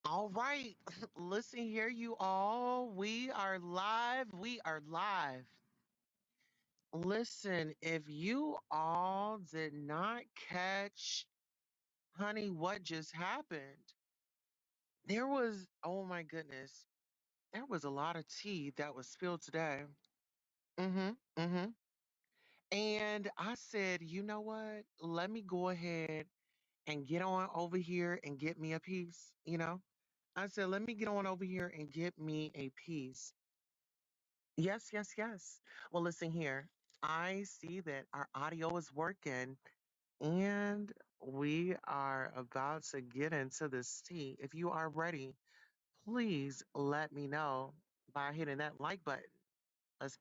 All right. Listen here, you all. We are live. We are live. Listen, if you all did not catch, honey, what just happened, there was, oh my goodness, there was a lot of tea that was spilled today. Mm-hmm. And I said, you know what? Let me go ahead and get on over here and get me a piece. I said, let me get on over here and get me a piece. Yes. Well, listen here. I see that our audio is working and we are about to get into this tea. If you are ready, please let me know by hitting that like button. Let's.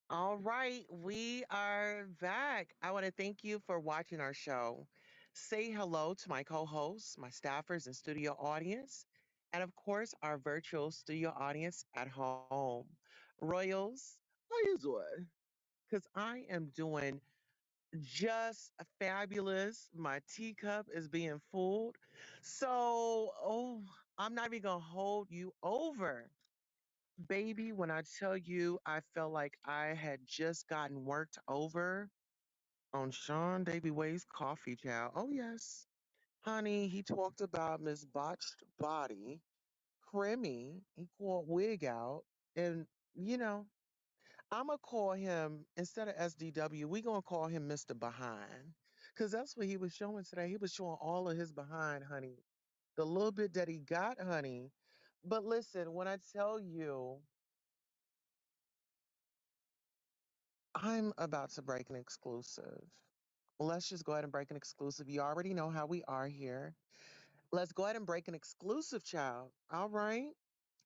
All right, we are back. I want to thank you for watching our show. Say hello to my co hosts, my staffers, and studio audience, and of course, our virtual studio audience at home. Royals, how you doing? Because I am doing just fabulous. My teacup is being full. So, I'm not even going to hold you over. Baby, when I tell you I felt like I had just gotten worked over on Shawn Davey Way's coffee chow. Oh, yes. Honey, he talked about Miss Botched Body, KRIMMIE. He called Wig out. And, you know, I'm going to call him, instead of SDW, we going to call him Mr. Behind. Because that's what he was showing today. He was showing all of his behind, honey. The little bit that he got, honey. But listen, when I tell you, I'm about to break an exclusive. Let's just go ahead and break an exclusive. You already know how we are here. Let's go ahead and break an exclusive, child. All right,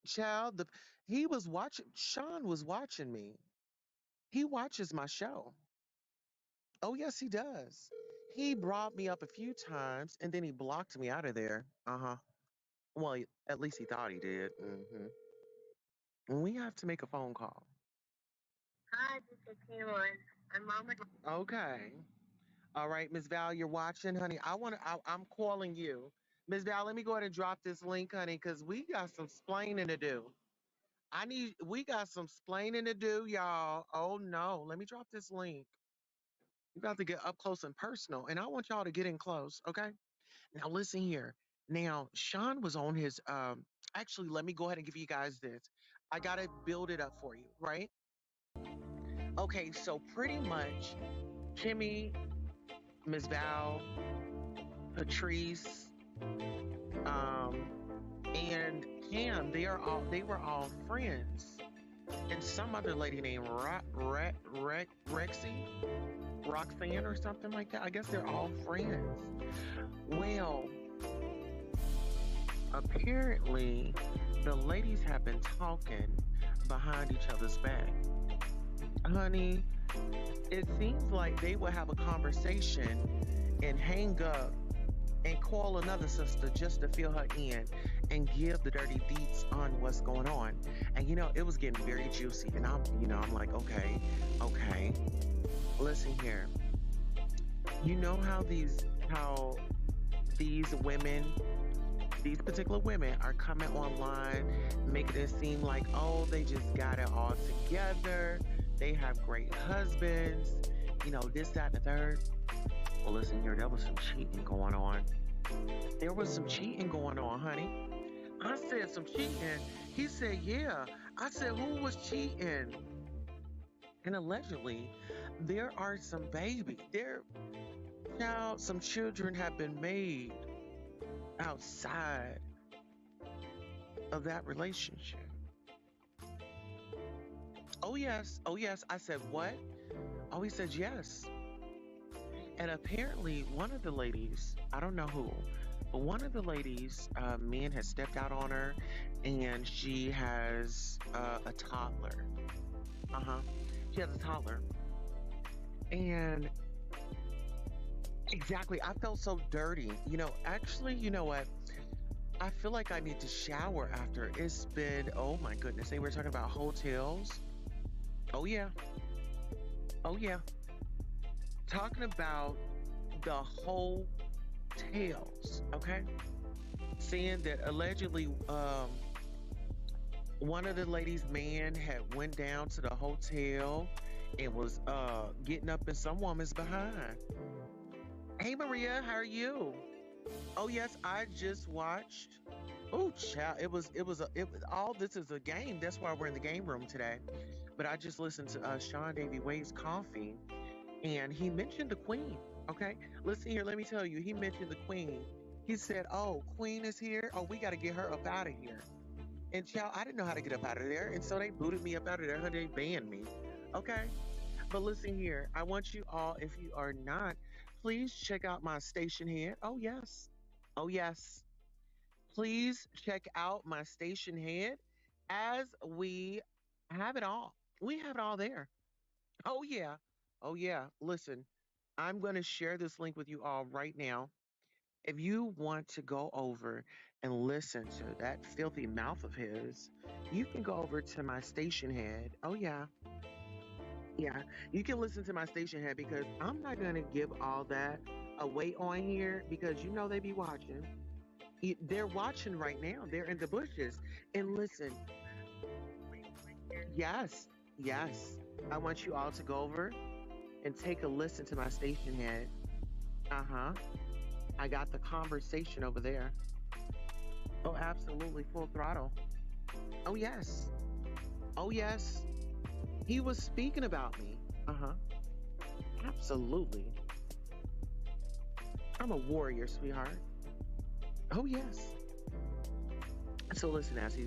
child. He was watching. Shawn was watching me. He watches my show. Oh yes, he does. He brought me up a few times and then he blocked me out of there. Uh huh. Well, at least he thought he did. And we have to make a phone call. Hi, this is Cameron. I'm on my. Okay. All right, Miss Val, you're watching, honey. I'm calling you. Miss Val, let me go ahead and drop this link, honey, because we got some splaining to do. We got some splaining to do, y'all. Oh no, let me drop this link. We got to get up close and personal, and I want y'all to get in close, okay? Now listen here. Now, Shawn was on his actually, let me go ahead and give you guys this. I gotta build it up for you, right? Okay, so pretty much Kimmy, Miss Val, Patrice, um, and Cam, they were all friends. And some other lady named Rexy, Roxanne or something like that. I guess they're all friends. Well, apparently the ladies have been talking behind each other's back. Honey, it seems like they would have a conversation and hang up and call another sister just to fill her in and give the dirty deets on what's going on. And it was getting very juicy. And I'm like, okay. Listen here. You know how these women, these particular women are coming online, making it seem like, oh, they just got it all together. They have great husbands, this, that, and the third. Well, listen here, there was some cheating going on. There was some cheating going on, honey. I said some cheating. He said, yeah. I said, who was cheating? And allegedly, there are some babies. Some children have been made outside of that relationship. Oh, yes. Oh, yes. I said, what? Oh, he said, yes. And apparently, one of the ladies, I don't know who, but one of the ladies, men has stepped out on her, and she has a toddler. She has a toddler. And exactly, I felt so dirty. Actually, you know what? I feel like I need to shower after. It's been, oh my goodness. They were talking about hotels. Oh, yeah. Oh, yeah. Talking about the hotels, okay? Saying that allegedly one of the ladies' man had went down to the hotel and was getting up in some woman's behind. Hey Maria, how are you? Oh yes, I just watched. Oh child, all this is a game. That's why we're in the game room today. But I just listened to Shawn Davey Wade's Coffee, and he mentioned the Queen. Okay, listen here. Let me tell you, he mentioned the Queen. He said, "Oh, Queen is here. Oh, we got to get her up out of here." And child, I didn't know how to get up out of there, and so they booted me up out of there. They banned me. Okay, but listen here. I want you all, if you are not, please check out my station head. Oh yes, oh yes. Please check out my station head as we have it all. We have it all there. Oh, yeah. Oh, yeah. Listen, I'm going to share this link with you all right now. If you want to go over and listen to that filthy mouth of his, you can go over to my station head. Oh, yeah. Yeah. You can listen to my station head because I'm not going to give all that away on here because they be watching. They're watching right now. They're in the bushes. And listen, yes, yes. I want you all to go over and take a listen to my station head. Uh-huh. I got the conversation over there. Oh, absolutely full throttle. Oh, yes. Oh, yes. He was speaking about me. Uh-huh. Absolutely. I'm a warrior, sweetheart. Oh, yes. So listen, as he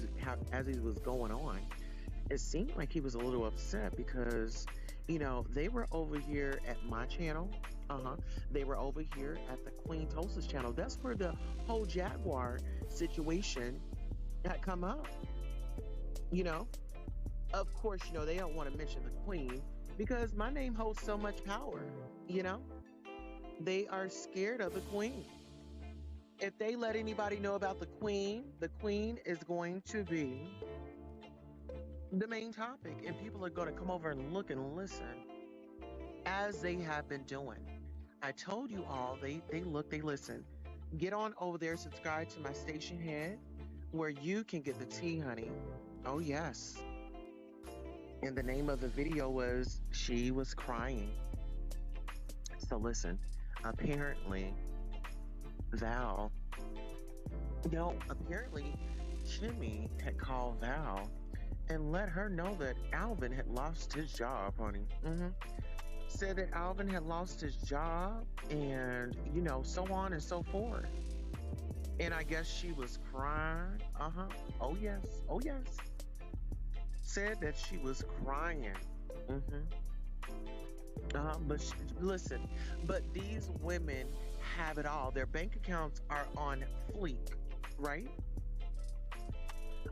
was going on, it seemed like he was a little upset because, they were over here at my channel. They were over here at the Queen Tulsa's channel. That's where the whole Jaguar situation had come up. Of course, they don't want to mention the Queen because my name holds so much power. They are scared of the Queen. If they let anybody know about the Queen is going to be the main topic, and people are going to come over and look and listen as they have been doing. I told you all, they look, they listen. Get on over there, subscribe to my station head where you can get the tea, honey. Oh, yes. And the name of the video was She Was Crying. So listen, apparently Val, apparently Kimmy had called Val and let her know that Alvin had lost his job, honey. Said that Alvin had lost his job and, so on and so forth. And I guess she was crying. Oh, yes. Oh, yes. Said that she was crying. Listen, but these women have it all. Their bank accounts are on fleek, right?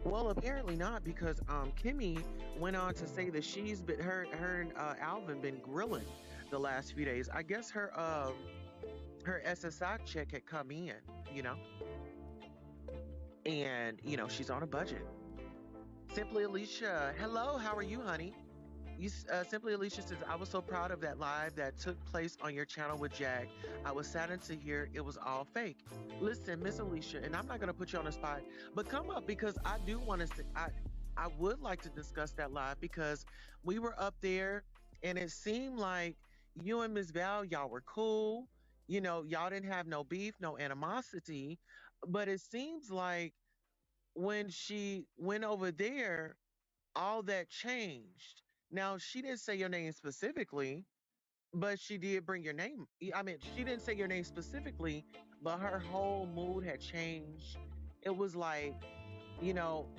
Well, apparently not, because Kimmy went on to say that she's been her and Alvin been grilling the last few days. I guess her SSI check had come in, and she's on a budget. Simply Alicia, hello, how are you, honey? Simply Alicia says, I was so proud of that live that took place on your channel with Jag. I was saddened to hear it was all fake. Listen, Miss Alicia, and I'm not gonna put you on the spot, but come up because I do want to. I would like to discuss that live because we were up there, and it seemed like you and Miss Val, y'all were cool. You know, y'all didn't have no beef, no animosity, but it seems like when she went over there, all that changed. Now, she didn't say your name specifically, but she did bring your name. I mean, she didn't say your name specifically, but her whole mood had changed. It was like,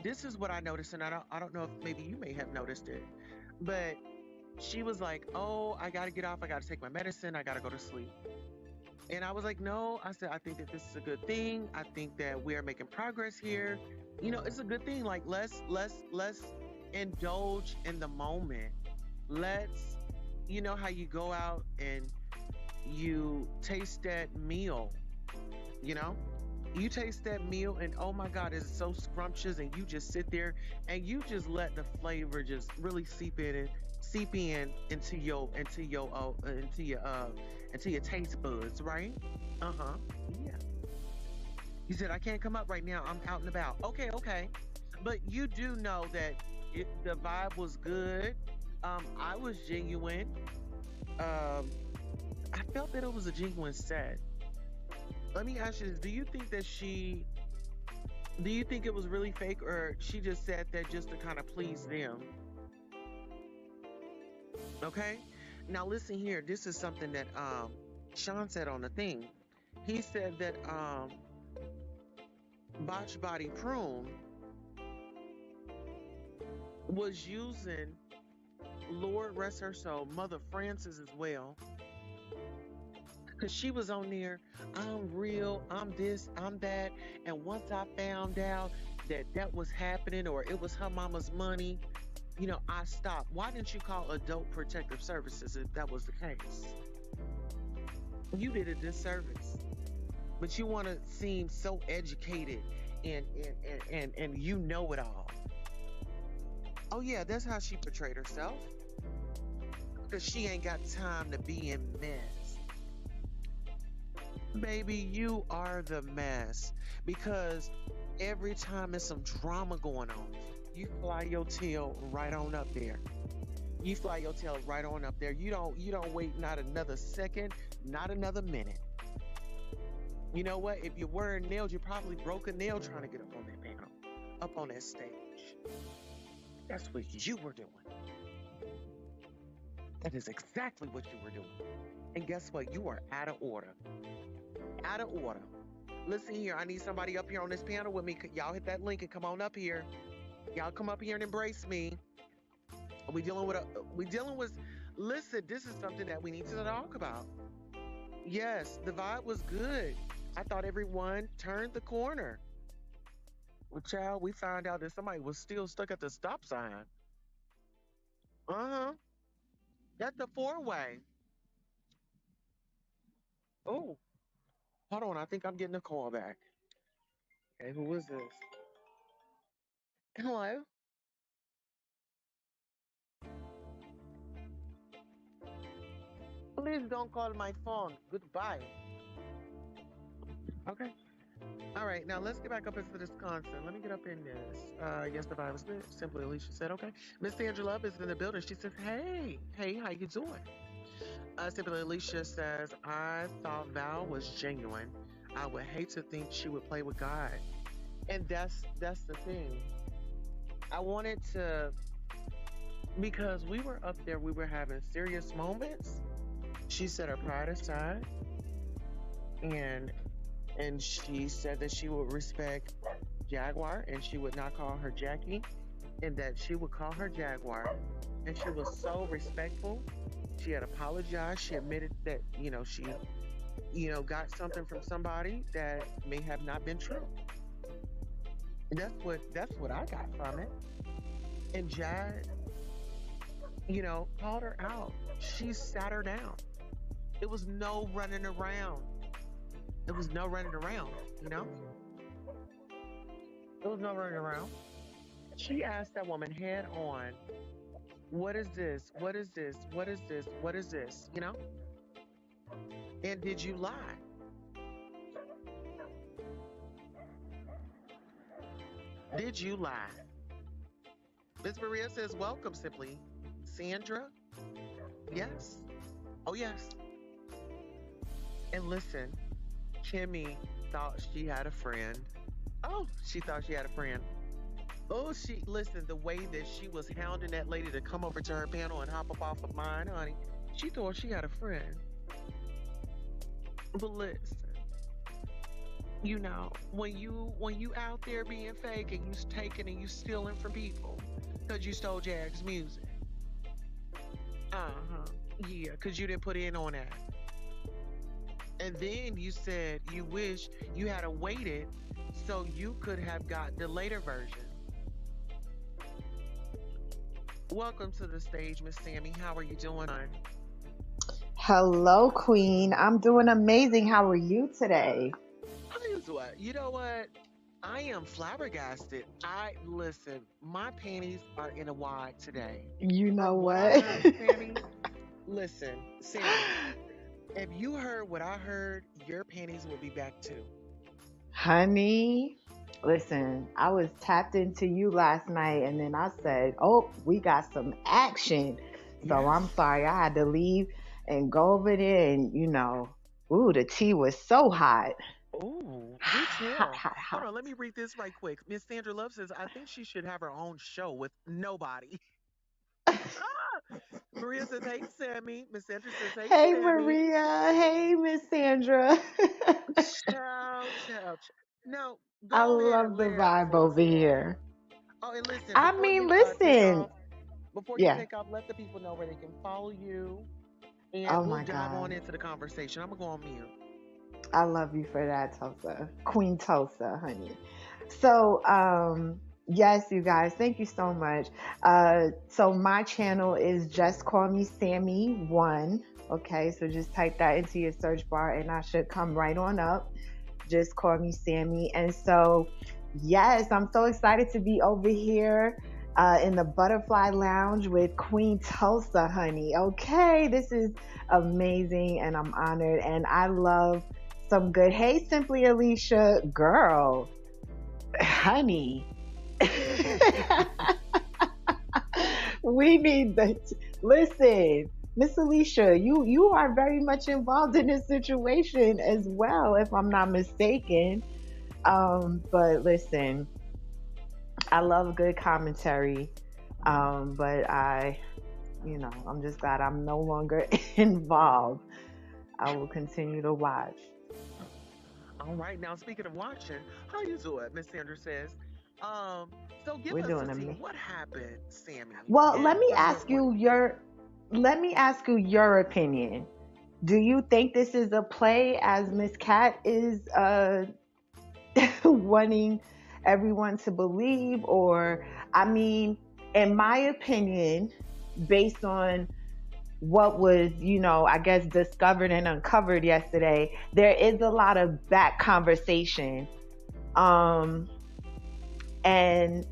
this is what I noticed, and I don't know if maybe you may have noticed it, but she was like, "Oh, I got to get off. I got to take my medicine. I got to go to sleep." And I was like, "No." I said, "I think that this is a good thing. I think that we are making progress here. It's a good thing. Like, let's indulge in the moment. Let's, how you go out and you taste that meal, you know? You taste that meal and oh my God, it's so scrumptious, and you just sit there and you just let the flavor just really seep in into your taste buds, right? Uh-huh. Yeah. You said I can't come up right now. I'm out and about. Okay, okay. But you do know that the vibe was good. I was genuine. Um, I felt that it was a genuine set. Let me ask you this: Do you think it was really fake, or she just said that just to kind of please them? Okay. Now listen here. This is something that Shawn said on the thing. He said that Botch Body Prune was using Lord rest her soul, Mother Francis as well, because she was on there. I'm real. I'm this. I'm that. And once I found out that that was happening, or it was her mama's money, I stopped. Why didn't you call Adult Protective Services if that was the case? You did a disservice. But you want to seem so educated and you know it all. Oh yeah, that's how she portrayed herself. Because she ain't got time to be in mess. Baby, you are the mess. Because every time there's some drama going on, you fly your tail right on up there. You fly your tail right on up there. You don't wait not another second, not another minute. You know what? If you're wearing nails, you probably broke a nail trying to get up on that panel, up on that stage. That's what you were doing. That is exactly what you were doing. And guess what? You are out of order. Out of order. Listen here, I need somebody up here on this panel with me. Y'all hit that link and come on up here. Y'all come up here and embrace me. We dealing with listen, this is something that we need to talk about. Yes, the vibe was good. I thought everyone turned the corner. Well, child, we found out that somebody was still stuck at the stop sign. Uh-huh. That's the four-way. Oh, hold on. I think I'm getting a call back. Okay, who is this? Hello? Please don't call my phone. Goodbye. Okay. All right, now let's get back up into this constant. Let me get up in this. Yes, the vibe was good. Simply Alicia said, okay. Miss Sandra Love is in the building. She says, hey, how you doing? Simply Alicia says, I thought Val was genuine. I would hate to think she would play with God. And that's the thing. I wanted to because we were up there, we were having serious moments. She set her pride aside and she said that she would respect Jaguar and she would not call her Jackie and that she would call her Jaguar. And she was so respectful. She had apologized. She admitted that, she, got something from somebody that may have not been true. That's what I got from it. And Jad, called her out. She sat her down. It was no running around. It was no running around, you know? There was no running around. She asked that woman head on, what is this? What is this? What is this? What is this? And did you lie? Did you lie? Miss Maria says, welcome, simply. Sandra, yes. Oh, yes. And listen, Kimmy thought she had a friend. Oh, she thought she had a friend. Oh, listen, the way that she was hounding that lady to come over to her panel and hop up off of mine, honey, she thought she had a friend. But listen, when you out there being fake and you taking and you stealing from people because you stole Jag's music. Uh-huh. Yeah, because you didn't put in on that. And then you said you wish you had waited so you could have got the later version. Welcome to the stage, Miss Sammy. How are you doing? Hello, Queen. I'm doing amazing. How are you today? I just what? You know what? I am flabbergasted. I listen, my panties are in a wad today. You know From what I what? heard, Sammy, listen, Sammy, if you heard what I heard, your panties will be back too. Honey, listen, I was tapped into you last night and then I said, oh, we got some action. So Yes. I'm sorry, I had to leave and go over there and, ooh, the tea was so hot. Oh, do Hot, tell. hot, Hold hot. on, let me read this right quick. Miss Sandra Love says, I think she should have her own show with nobody. Maria says, hey, Sammy. Miss Sandra says, hey, Hey, Sammy. Maria. Hey, Miss Sandra. Ciao, ciao, ciao. No, I go ahead and love the lay it out vibe for us, over Sammy. here. Oh, and listen, I before mean, you take listen. off, Yeah. let the people know where they can follow you, Oh and we'll my dive on God. into the conversation. I'm gonna go on mute. I love you for that, Tulsa. Queen Tulsa, honey. So, yes, you guys, thank you so much. So my channel is Just Call Me Sammy One. Okay, so just type that into your search bar and I should come right on up. Just Call Me Sammy. And so, yes, I'm so excited to be over here in the Butterfly Lounge with Queen Tulsa, honey. Okay, this is amazing and I'm honored and I love some good. Hey, Simply Alicia, girl, honey. We need that. Listen, Miss Alicia, you are very much involved in this situation as well, if I'm not mistaken. But listen, I love good commentary. But I'm just glad I'm no longer involved. I will continue to watch. All right, now speaking of watching, how you doing? Miss Sandra says. Um, so give We're us the doing tea. a. What happened, Sammy? Well, And from your point of view. let me ask you your opinion. Do you think this is a play as Miss Cat is wanting everyone to believe or I mean, in my opinion, based on what was, I guess discovered and uncovered yesterday, there is a lot of back conversation. Um and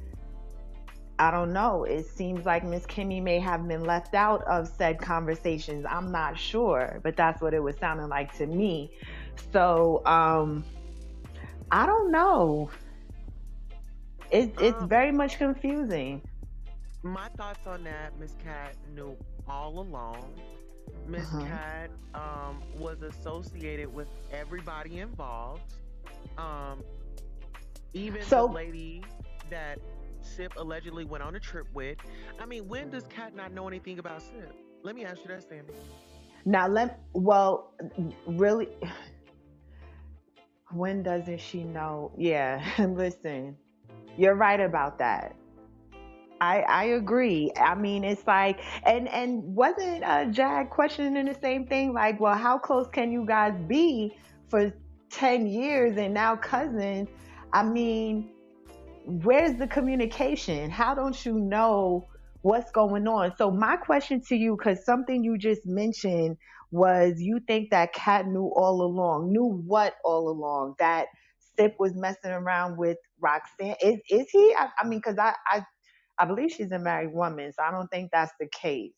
I don't know. It seems like Miss Kimmy may have been left out of said conversations. I'm not sure, but that's what it was sounding like to me. So, I don't know. It's Um, very much confusing. my thoughts on that, Miss Cat knew all along. Miss Uh-huh. Cat was associated with everybody involved. Um, even the So lady that Sip allegedly went on a trip with. I mean, when does Cat not know anything about Sip? Let me ask you that, Sammy. now well, really, when doesn't she know? Yeah, listen, you're right about that. I agree. I mean, it's like, and wasn't Jag questioning the same thing? Like, well, how close can you guys be for 10 years and now cousins? I mean, where's the communication? How don't you know what's going on? So my question to you, because something you just mentioned was you think that Kat knew all along. Knew what all along? That Sip was messing around with Roxanne. Is he? I mean, because I believe she's a married woman, so I don't think that's the case.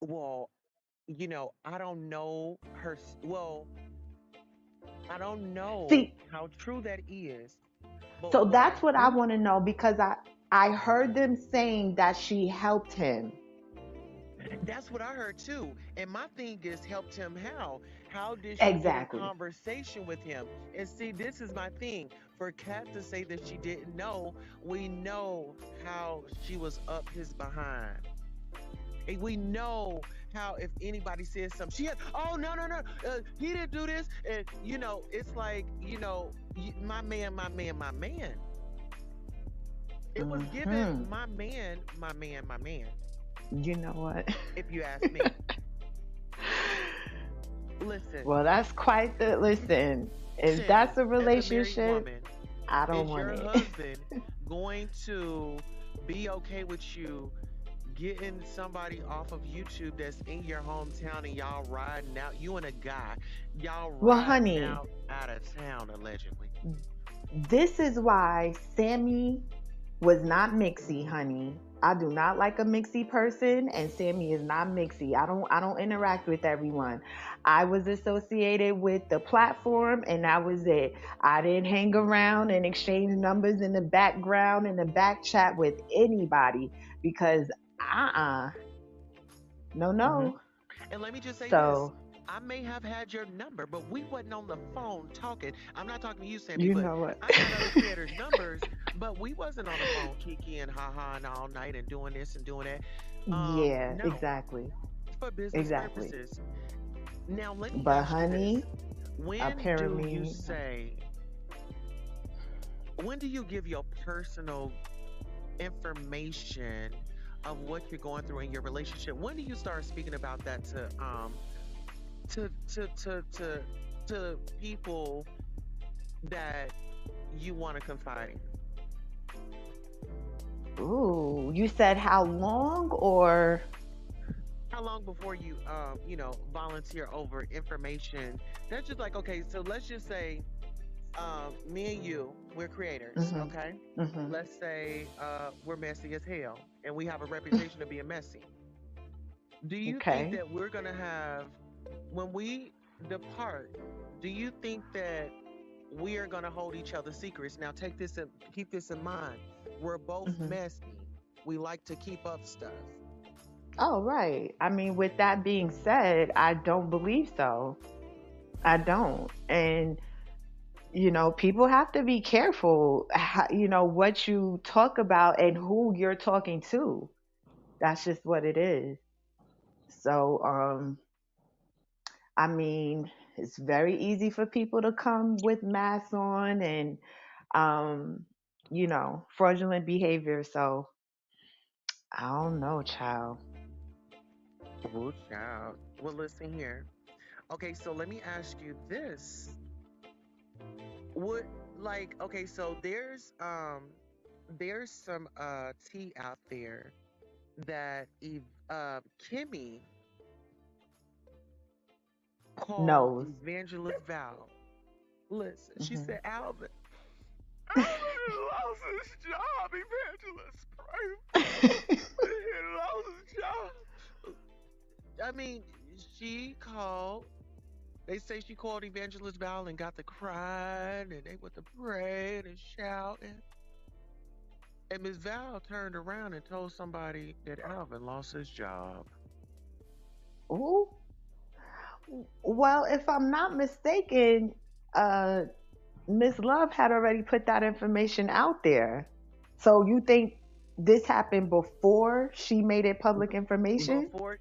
Well, I don't know her. Well, I don't know See, how true that is. But So what I that's what I do, want to know because I heard them saying that she helped him. that's what I heard too. And my thing is, helped him how? How did she get in Exactly. conversation with him? And see, this is my thing. For Kat to say that she didn't know, we know how she was up his behind. And we know how if anybody says something, she had, oh, no, no, no, he didn't do this. And, it's like, my man, my man, my man. It was given Hmm. my man, my man, my man, You know what? if you ask me. Listen, Well, that's quite the listen. If Shannon, that's a as a married relationship, woman, I don't is want your it. husband going to be okay with you getting somebody off of YouTube that's in your hometown and y'all riding out, you and a guy, y'all Well, riding honey, out of town allegedly? this is why Sammy was not mixy, honey. I do not like a mixy person, and Sammy is not mixy. I don't interact with everyone. I was associated with the platform and that was it. I didn't hang around and exchange numbers in the background in the back chat with anybody because uh-uh. No, Hmm. no. And let me just say this. So, I may have had your number, but we wasn't on the phone talking. I'm not talking to you, Sammy, you but know what? I got other creators' numbers, but we wasn't on the phone kiki and ha and all night and doing this and doing that. Yeah, No, exactly. for business Exactly. purposes. Now, let me But ask you this. honey, When do you apparently say, when do you give your personal information of what you're going through in your relationship? When do you start speaking about that to to to to to people that you want to confide in? ooh, you said how long or How long before you volunteer over information that's just like, okay, so let's just say me and you, we're creators, mhm. okay? Mhm. Let's say we're messy as hell and we have a reputation of being messy. Do you think Okay. that we're going to have, when we depart, do you think that we are going to hold each other secrets? Now, keep this in mind. We're both Mhm. messy. We like to keep up stuff. Oh, right. I mean, with that being said, I don't believe so. I don't. And people have to be careful what you talk about and who you're talking to. That's just what it is. So, I mean, it's very easy for people to come with masks on and um, fraudulent behavior. So I don't know, child. Oh, child. Well, listen here. Okay, so let me ask you this. Would, like, okay, so there's some tea out there that Kimmy called Knows. Evangelist Val. Listen, she Hmm. said, Alvin lost his job, Evangelist. He lost his job. I mean, she called. They say she called Evangelist Val and got to crying, and they went to praying and shouting. And Miss Val turned around and told somebody that Alvin lost his job. Ooh. Well, if I'm not mistaken, uh, Miss Love had already put that information out there. So you think this happened before she made it public information? Before,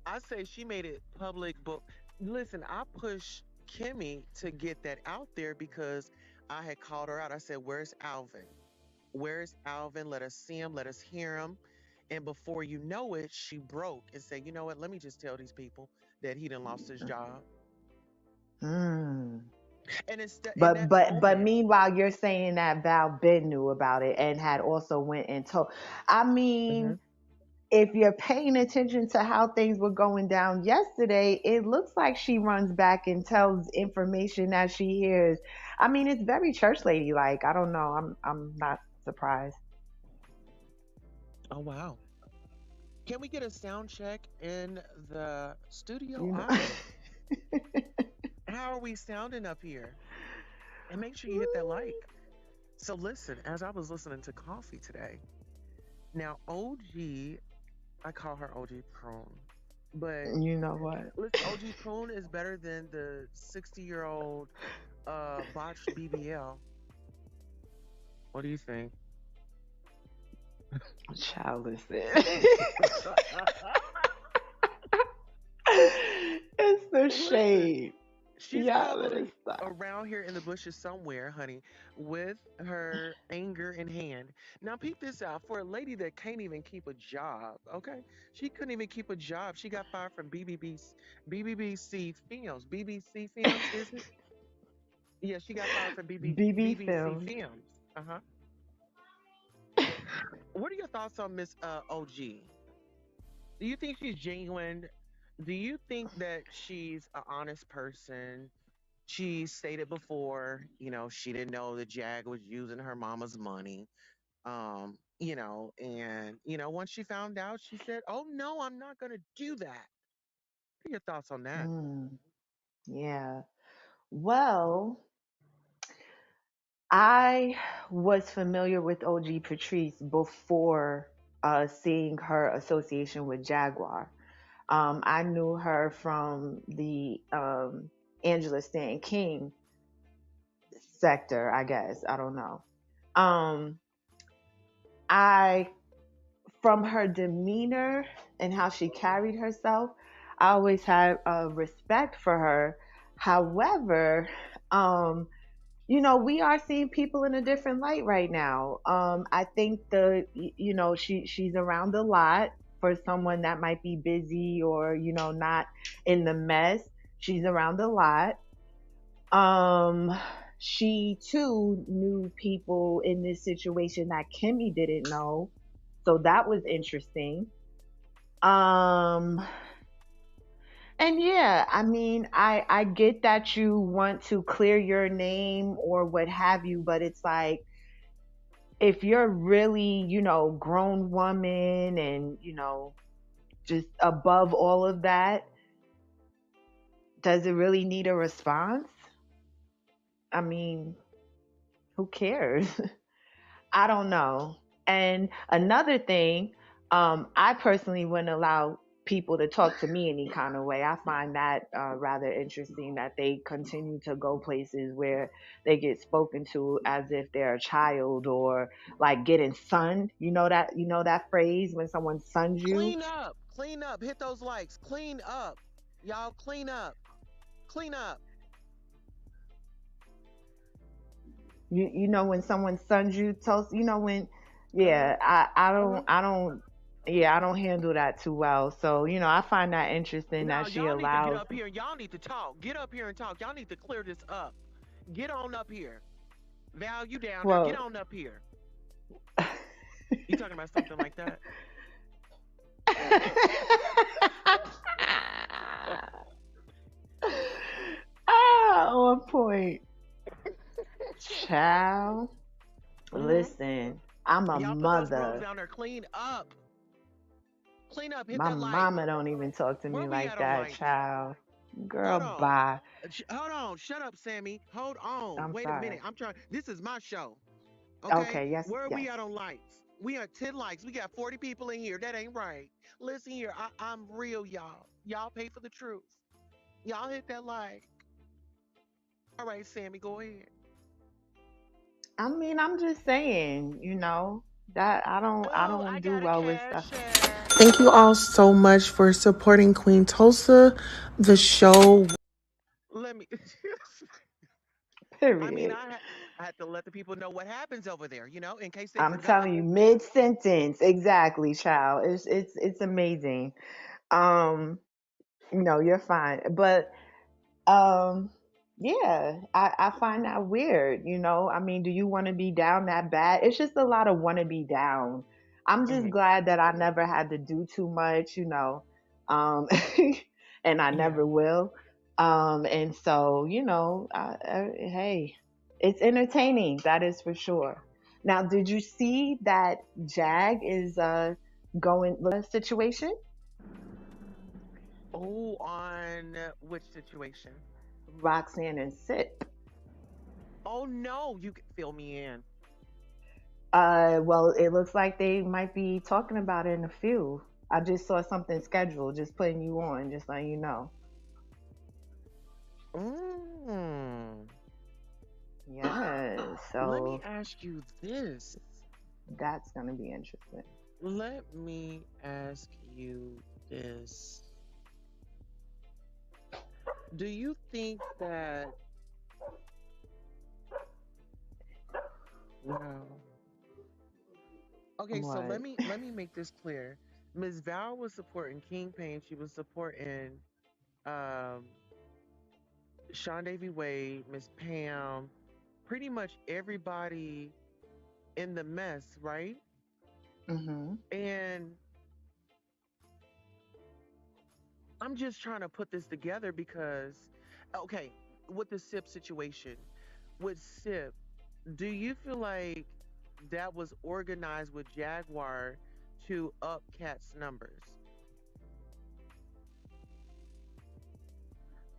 I say she made it public, but listen, I pushed Kimmy to get that out there because I had called her out. I said, "Where's Alvin? Where's Alvin? Let us see him. Let us hear him." And before you know it, she broke and said, "You know what? Let me just tell these people that he done lost his job." Hmm. And it's in But that but but moment. meanwhile, you're saying that Val Ben knew about it and had also went and told. I Hmm. mean, if you're paying attention to how things were going down yesterday, it looks like she runs back and tells information that she hears. I mean, it's very church lady like. I don't know. I'm not surprised. Oh wow! Can we get a sound check in the studio? You know. How are we sounding up here? And make sure you hit that like. So listen, as I was listening to Coffee today, now OG, I call her OG Prune, but You know what? listen, OG Prune is better than the 60-year-old botched BBL. What do you think? Child, listen. It's the Listen, shade. she's Yeah, let us probably stop. around here in the bushes somewhere, honey, with her anger in hand. Now, peep this out. For a lady that can't even keep a job, okay? She couldn't even keep a job. She got fired from BBBC Films. BBC Films, is it? Yeah, she got fired from BB BBC Films. Films. Uh huh. What are your thoughts on Miss OG? Do you think she's genuine? Do you think that she's an honest person? She stated before, she didn't know that Jag was using her mama's money. And once she found out, she said, "Oh no, I'm not gonna do that." What are your thoughts on that? Mm, yeah. Well, I was familiar with OG Patrice before seeing her association with Jaguar. I knew her from the Angela Stanton King sector, I guess. I don't know. Um, I from her demeanor and how she carried herself, I always had respect for her. However, um, we are seeing people in a different light right now. I think she's around a lot for someone that might be busy or not in the mess. She's around a lot. Um, she too knew people in this situation that Kimmy didn't know, so that was interesting. Um, and yeah, I mean, I get that you want to clear your name or what have you, but it's like if you're really, grown woman and, just above all of that, does it really need a response? I mean, who cares? I don't know. And another thing, I personally wouldn't allow people to talk to me any kind of way. I find that rather interesting that they continue to go places where they get spoken to as if they're a child or like getting sunned. You know that phrase when someone suns you. Clean up, hit those likes, clean up, y'all, clean up, clean up. You know when someone suns you, toast. You know when, Uh huh. yeah. I Uh huh. don't I don't. Yeah, I don't handle that too well. So, I find that interesting Now that she y'all need to get allows. up here and y'all need to talk. Get up here and talk. Y'all need to clear this up. Get on up here. Val, you down there? Get Well, on up here. You talking about something like that? on point. Child, Hmm. listen, I'm a Y'all put those rooms mother. down there. Clean up. Clean up. Hit My that like. mama don't even talk to Where me we like at on that, likes? child. Girl, Hold on. bye. Hold on. Shut up, Sammy. Hold on. I'm Wait a minute. sorry. I'm trying. This is my show. Okay. Okay, yes, Where are yes. we at on likes? We are 10 likes. We got 40 people in here. That ain't right. Listen here. I'm real, y'all. Y'all pay for the truth. Y'all hit that like. All right, Sammy, go ahead. I mean, I'm just saying, that I Oh, don't I do got a well with stuff. cash app. Thank you all so much for supporting Queen Tulsa. The show. Let me. I mean, Period. I had to let the people know what happens over there, in case they I'm forgot. telling you, mid sentence, exactly, child. It's amazing. Um, no, you're fine. But yeah, I find that weird, I mean, do you want to be down that bad? It's just a lot of want to be down. I'm just Hmm. glad that I never had to do too much, um and I Yeah. never will. And so, hey, it's entertaining, that is for sure. Now, did you see that Jag is going situation? Oh, on which situation? Roxanne and Sip. Oh no, you can fill me in. Well, it looks like they might be talking about it in a few. I just saw something scheduled, just putting you on, just letting you know. Mm. Yeah, Let me so ask you this. that's gonna be interesting. Let me ask you this. Do you think that no? Okay, so What? let me make this clear. Ms. Val was supporting King Pain. She was supporting um Sean Davy Wade, Miss Pam, pretty much everybody in the mess, right? Mm-hmm. And I'm just trying to put this together because, okay, with the SIP situation, with SIP, do you feel like that was organized with Jaguar to up Cat's numbers?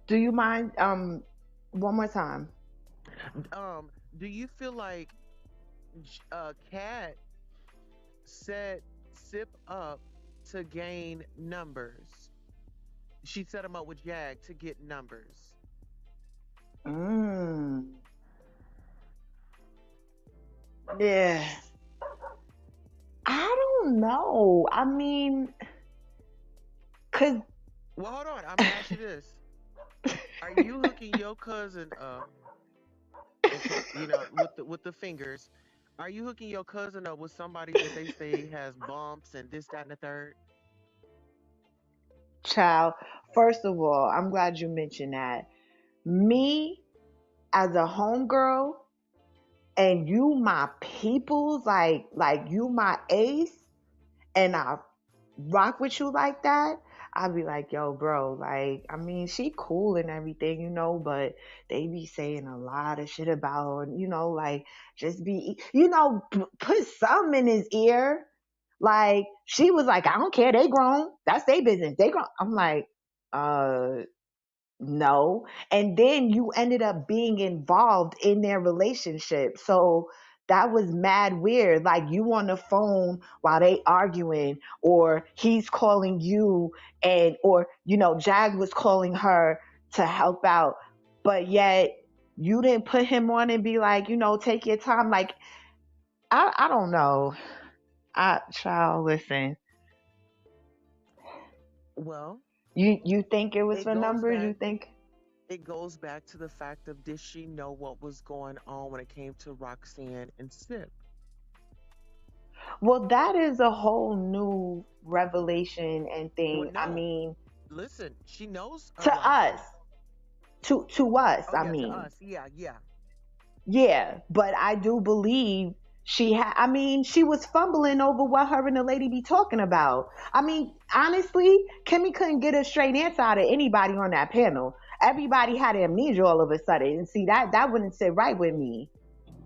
Do you mind one more time? Do you feel like Cat set SIP up to gain numbers? She set him up with Jag to get numbers. Mm. Yeah. I don't know. I mean, cause Well, hold on. I'm gonna ask you this: are you hooking your cousin up? Okay, with the fingers. Are you hooking your cousin up with somebody that they say has bumps and this, that, and the third? child, first of all, I'm glad you mentioned that. Me as a homegirl and you my peoples, like you my ace, and I rock with you like that, I'd be like, yo, bro, like, I mean, she cool and everything, but they be saying a lot of shit about her, like, just be, put something in his ear. Like, she was like, I don't care, they grown. That's their business. They grown. I'm like, uh, no. And then you ended up being involved in their relationship. So that was mad weird. Like you on the phone while they arguing, or he's calling you, and or Jag was calling her to help out, but yet you didn't put him on and be like, take your time. Like I don't know. I child, listen. Well, You think it was it for goes numbers? You back. think? It goes back to the fact of did she know what was going on when it came to Roxanne and Sip? Well, that is a whole new revelation and Well, thing. I no. mean, Listen, she knows a to lot. us, to us, Oh I yeah, to mean, us. Yeah, yeah. yeah. But I do believe she had. I mean, she was fumbling over what her and the lady be talking about. I mean, honestly, Kimmy couldn't get a straight answer out of anybody on that panel. Everybody had amnesia all of a sudden, and see that wouldn't sit right with me.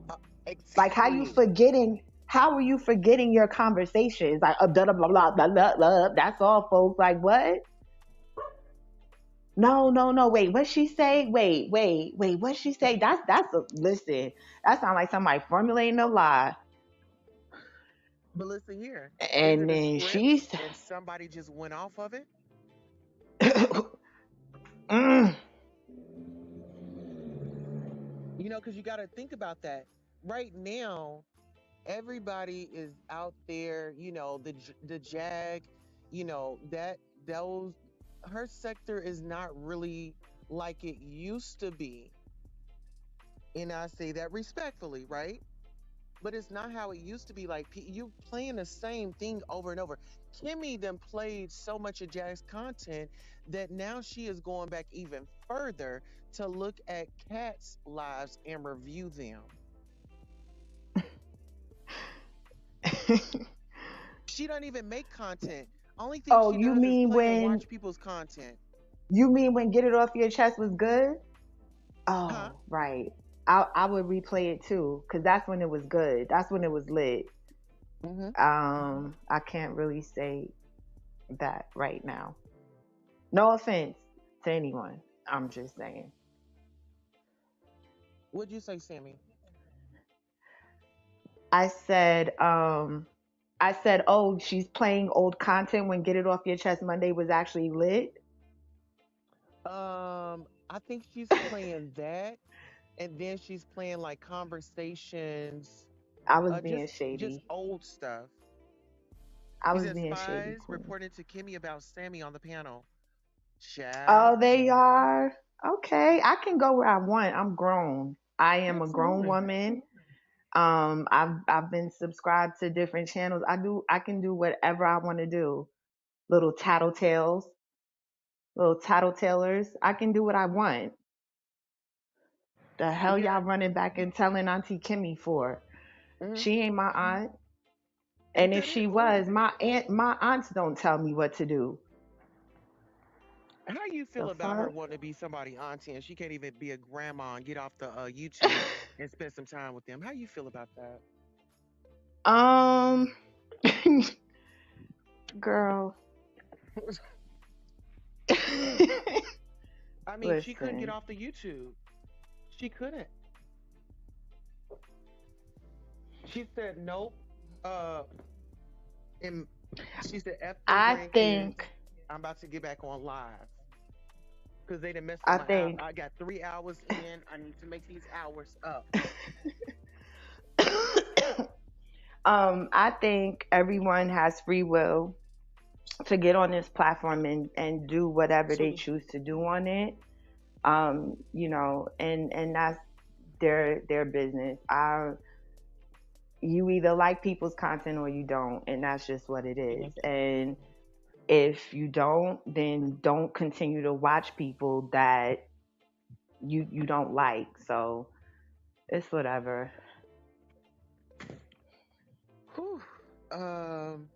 Uh, Like, how you exactly. forgetting? How are you forgetting your conversations? Like, blah, blah, blah, blah, blah, blah, blah. That's all, folks. Like, what? No, no, no. Wait, what she say? Wait. What she say? That's a listen. That sounds like somebody formulating a lie. But listen here. Is And it a then script she's, and somebody just went off of it? mm, Because you got to think about that. Right now, everybody is out there, the Jag, that those her sector is not really like it used to be. And I say that respectfully, right? But it's not how it used to be. Like you playing the same thing over and over. Kimmy then played so much of Jag's content that now she is going back even further to look at cats' lives and review them. She doesn't even make content. Only thing oh, she does is play and watch people's content. you mean when Get It Off Your Chest was good? Huh? Oh, right. I would replay it too, because that's when it was good. That's when it was lit. Hmm. I can't really say that right now. No offense to anyone. I'm just saying. What'd you say, Sammy? I said, oh, she's playing old content when Get It Off Your Chest Monday was actually lit. I think she's playing that, and then she's playing like conversations, I was being just shady. old stuff. I He was said being shady, spies Queen. reported to Kimmy about Sammy on the panel. Oh, Child, they are. Okay, I can go where I want. I'm grown. I am a grown absolutely. woman. I've been subscribed to different channels. I can do whatever I want to do. Little tattletales, little tattletalers. I can do what I want. The hell Yeah. y'all running back and telling Auntie Kimmy for? Hmm. She ain't my aunt. Ain't And if that it? she Ooh. was, my aunts don't tell me what to do. How you The feel about her fuck? wanting to be somebody auntie and she can't even be a grandma and get off the YouTube and spend some time with them? How you feel about that? Um, girl, I mean, she couldn't get listen. off the YouTube. She couldn't. She said nope. Uh, and she said F them I grandkids. think, I'm about to get back on live because they done messed up I my hour. think, I got 3 hours in. I need to make these hours up. I think everyone has free will to get on this platform and do whatever they Absolutely. choose to do on it. And that's their business. You either like people's content or you don't, and that's just what it is. Yeah. And if you don't, then don't continue to watch people that you don't like. So it's whatever. Whew. Um.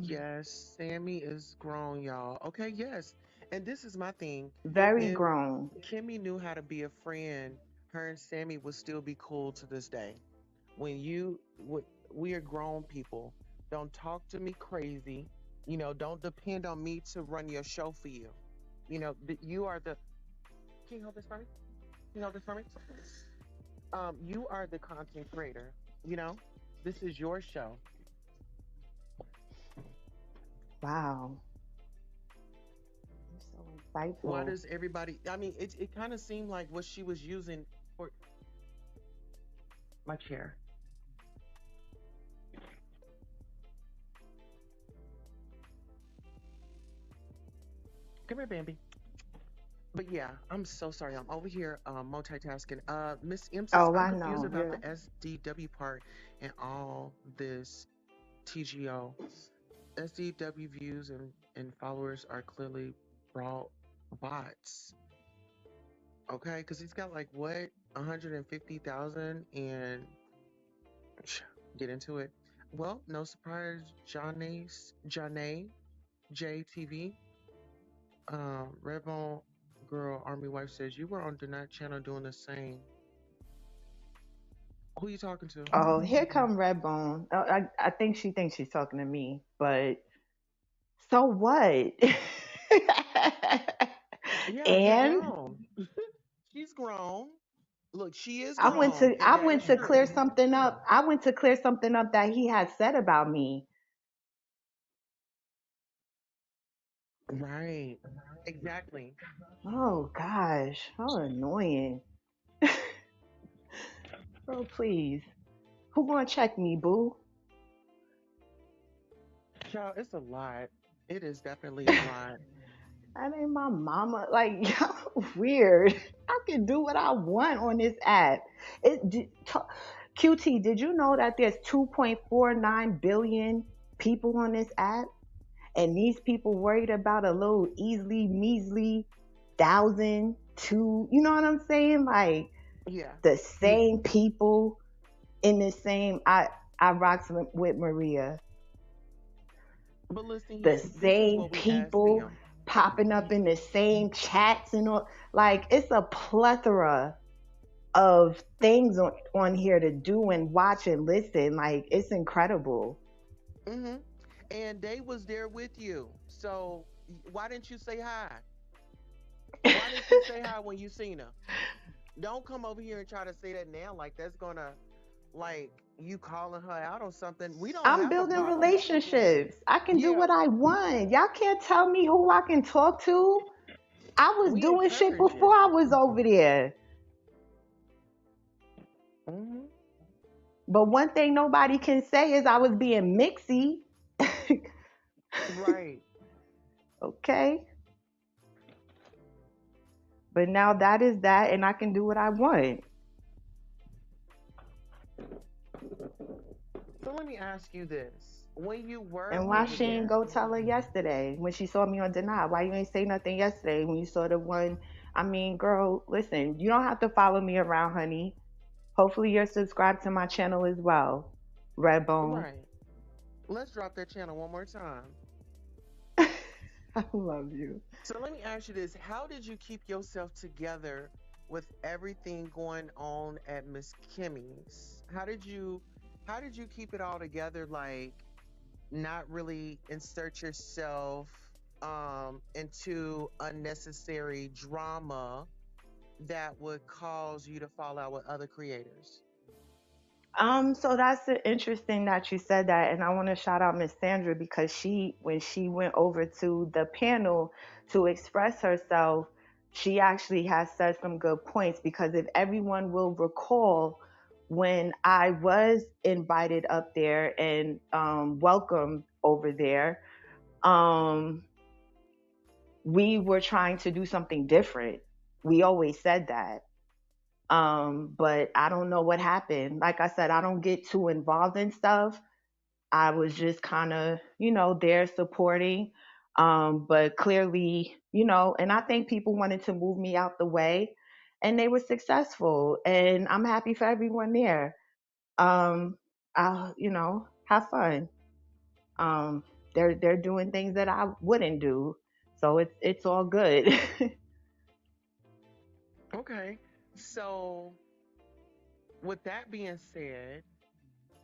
Yes, Sammy is grown, y'all. Okay, yes. And this is my thing. Very If grown. Kimmy knew how to be a friend, her and Sammy would still be cool to this day. We are grown people. Don't talk to me crazy. Don't depend on me to run your show for you. You are the. Can you hold this for me? Can you hold this for me? You are the content creator. You know, this is your show. Wow. You're so Why insightful. does everybody? I mean, it kind of seemed like what she was using for my chair. Come here, Bambi. But yeah, I'm so sorry. I'm over here multitasking. Miss M says Oh, I'm I confused know. about the SDW part and all this TGO. SDW views and followers are clearly brought bots. Okay, because he's got like what 150,000 and get into it. Well, no surprise, Janae JTV, Redbone Girl Army Wife says you were on the Night Channel doing the same. Who you talking to? Oh, here come Redbone. Oh, I think she thinks she's talking to me, but so what? Yeah, you're And grown. She's grown. Look, she is grown, and I that went is to true. clear something up. I went to clear something up that he had said about me. Right. Exactly. Oh gosh, how annoying. Oh please. Who gonna check me, boo? Child, it's a lot. It is definitely a lot. That ain't my mama. Like, y'all weird. I can do what I want on this app. QT, did you know that there's 2.49 billion people on this app? And these people worried about a little easily measly thousand, two, you know what I'm saying? Like, Yeah. the same people in the same, I rocks with Maria. But listen The here, this is same what we asked people them. popping up in the same chats and all. Like, it's a plethora of things on here to do and watch and listen. Like, it's incredible. Hmm. And they was there with you. So why didn't you say hi? Why didn't you say hi when you seen her? Don't come over here and try to say that now like that's gonna like you calling her out on something. We don't I'm have a building problem. relationships. I can do Yeah, what I want. Y'all can't tell me who I can talk to. I was we doing shit encourage it. before I was over there. Hmm. But one thing nobody can say is I was being mixy. Right. Okay. But now that is that, and I can do what I want. So let me ask you this. When you were And why over she ain't there, go tell her yesterday when she saw me on Deny? Why you ain't say nothing yesterday when you saw the one? I mean, girl, listen, you don't have to follow me around, honey. Hopefully you're subscribed to my channel as well. Redbone. right? Let's drop that channel one more time. I love you. So let me ask you this. How did you keep yourself together with everything going on at Miss Kimmy's? How did you keep it all together, like not really insert yourself into unnecessary drama that would cause you to fall out with other creators? So that's interesting that you said that, and I want to shout out Miss Sandra because when she went over to the panel to express herself, she actually has said some good points. Because if everyone will recall, when I was invited up there and welcomed over there, um, we were trying to do something different. We always said that. But I don't know what happened. Like I said, I don't get too involved in stuff. I was just kind of, there supporting. But clearly, and I think people wanted to move me out the way and they were successful. And I'm happy for everyone there. I'll, have fun. Um, they're doing things that I wouldn't do. So it's all good. Okay. So with that being said,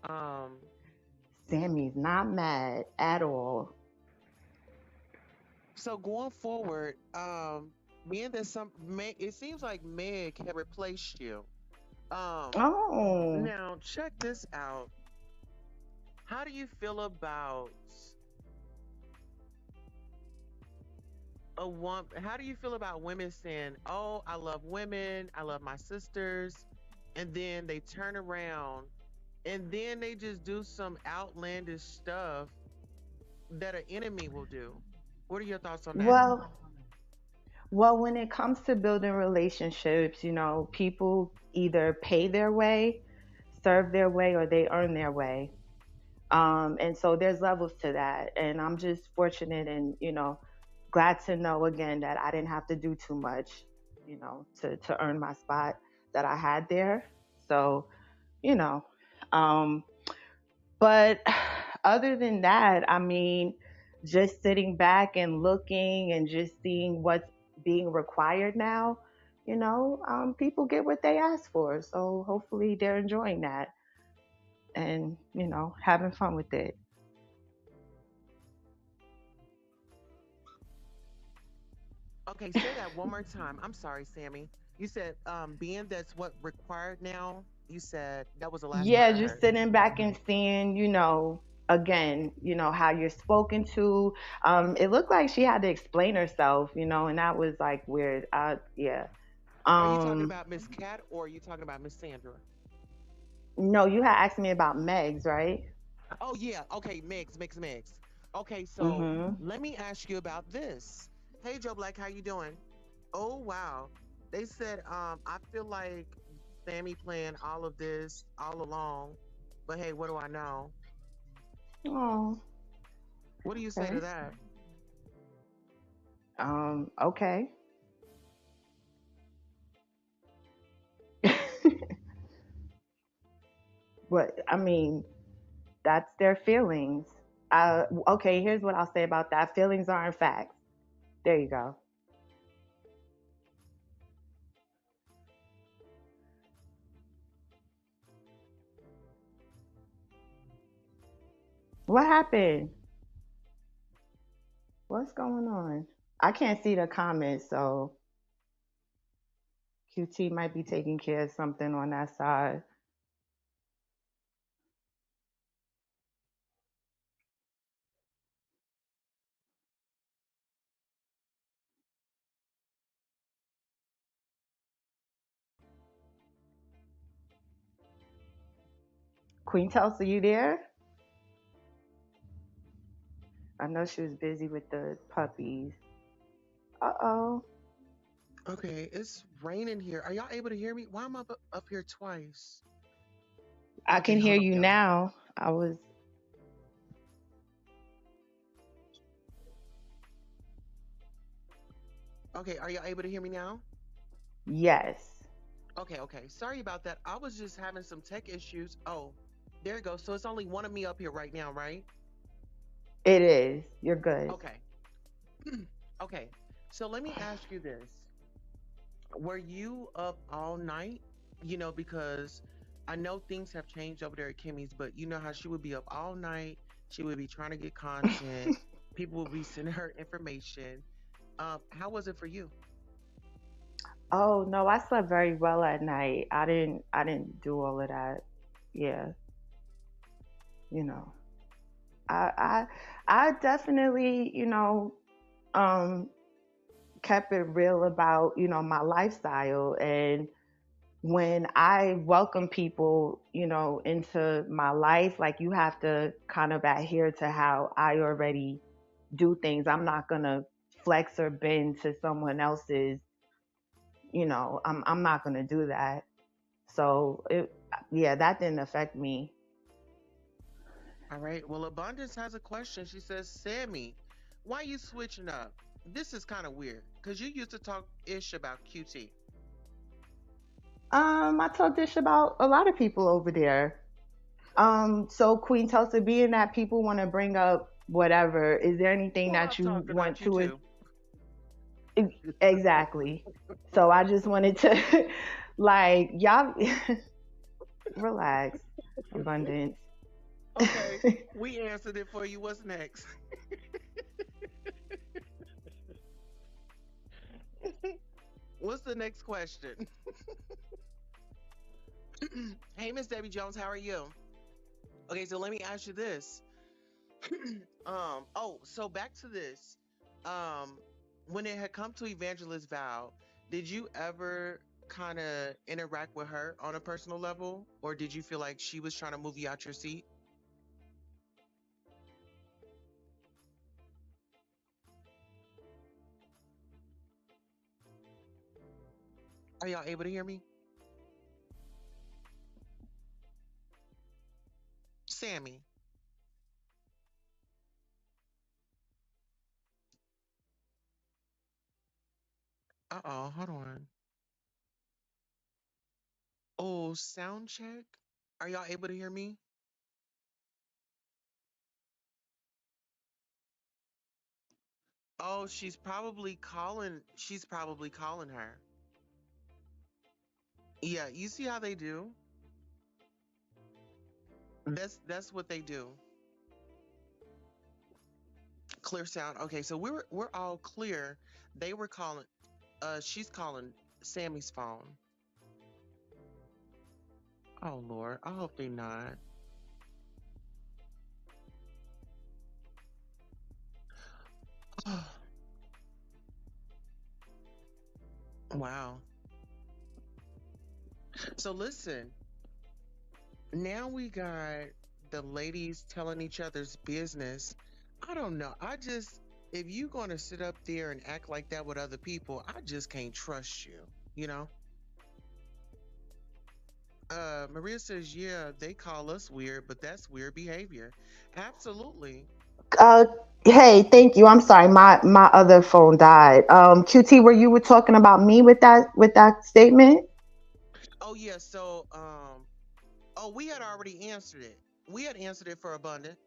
um, Sammy's not mad at all. so going forward, being that it seems like Meg had replaced you. Um, Oh, Now check this out. How do you feel about how do you feel about women saying, "Oh, I love women, I love my sisters," and then they turn around and then they just do some outlandish stuff that an enemy will do? What are your thoughts on that? well, Well, when it comes to building relationships, people either pay their way, serve their way, or they earn their way. And so there's levels to that. And I'm just fortunate and, glad to know again that I didn't have to do too much, to earn my spot that I had there. So, you know, um, but other than that, I mean, just sitting back and looking and just seeing what's being required now, people get what they ask for. So hopefully they're enjoying that and, having fun with it. Okay, say that one more time. I'm sorry, Sammy. You said being that's what required now. You said that was the last part Yeah, I just heard. sitting back and seeing, again, how you're spoken to. It looked like she had to explain herself, and that was like weird. Yeah. Are you talking Um, about Miss Cat or are you talking about Miss Sandra? no, you had asked me about Megs, right? Oh yeah, okay, mix. Okay, so Mm-hmm. let me ask you about this. Hey Joe Black, how you doing? Oh wow. They said I feel like Sammy planned all of this all along, but hey, what do I know? Oh, What do you say to okay. that? Okay. But I mean, that's their feelings. Okay, here's what I'll say about that. Feelings aren't facts. There you go. What happened? What's going on? I can't see the comments, so QT might be taking care of something on that side. Queen Tulsa, you there? I know she was busy with the puppies. Uh-oh. Okay, it's raining here. Are y'all able to hear me? Why am I up here twice? I Okay, can hear hold on, you y'all. now. I was, Okay, are y'all able to hear me now? yes, Okay, okay. Sorry about that. I was just having some tech issues. Oh, there you go. So it's only one of me up here right now, right? it is. You're good. Okay. Okay. So let me ask you this. Were you up all night? Because I know things have changed over there at Kimmy's, but you know how she would be up all night. She would be trying to get content. People would be sending her information. How was it for you? Oh no, I slept very well at night. I didn't do all of that. Yeah, you know. I I definitely, um kept it real about, my lifestyle. And when I welcome people, into my life, like you have to kind of adhere to how I already do things. I'm not gonna flex or bend to someone else's, I'm not gonna do that. So yeah, that didn't affect me. All right. Well, Abundance has a question. She says, Sammy, why you switching up? This is kind of weird because you used to talk ish about QT. I told this about a lot of people over there. So Queen Tulsa, being that people want to bring up whatever, is there anything Well, that I've you talked want about you to? too. Exactly. So I just wanted to, like, y'all, relax, abundance. Okay. We answered it for you. What's next? What's the next question? Hey, Miss Debbie Jones, how are you? Okay, so let me ask you this. So back to this. Um, when it had come to Evangelist Val, did you ever kind of interact with her on a personal level, or did you feel like she was trying to move you out your seat? Are y'all able to hear me? Sammy. Uh-oh, hold on. Oh, sound check. Are y'all able to hear me? Oh, she's probably calling her. Yeah, you see how they do? That's what they do. Clear sound. Okay, so we're all clear. They were calling she's calling Sammy's phone. Oh Lord, I hope they not. Wow. So listen, now we got the ladies telling each other's business. I don't know. If you gonna sit up there and act like that with other people, I just can't trust you, you know? Maria says, yeah, they call us weird, but that's weird behavior. Absolutely. Uh, hey, thank you. I'm sorry, my other phone died. QT, were you were talking about me with that statement? Oh yeah, oh, we had already answered it. We had answered it for abundant.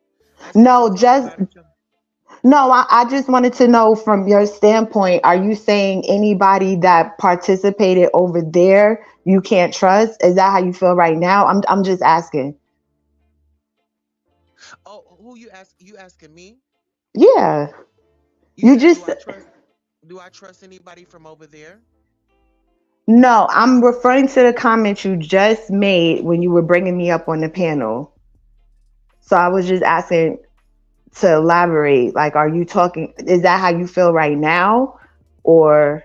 I said we No, talk just about each other. no. I just wanted to know from your standpoint. Are you saying anybody that participated over there you can't trust? Is that how you feel right now? I'm just asking. Oh, who you ask? You asking me? Yeah, You you said, just do I trust anybody from over there? no. I'm referring to the comment you just made when you were bringing me up on the panel. So I was just asking to elaborate. Like, are you talking? Is that how you feel right now, or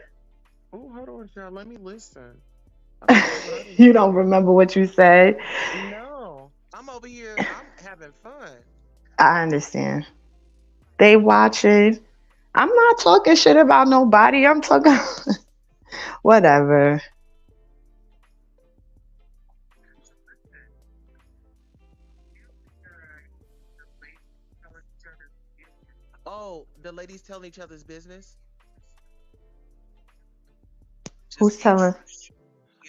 Oh, hold on, child. Let me listen. I don't know what I done you don't said. remember what you said? No, I'm over here. I'm having fun. I understand. They watching. I'm not talking shit about nobody. I'm talking whatever. Oh, the ladies telling each other's business. Who's telling?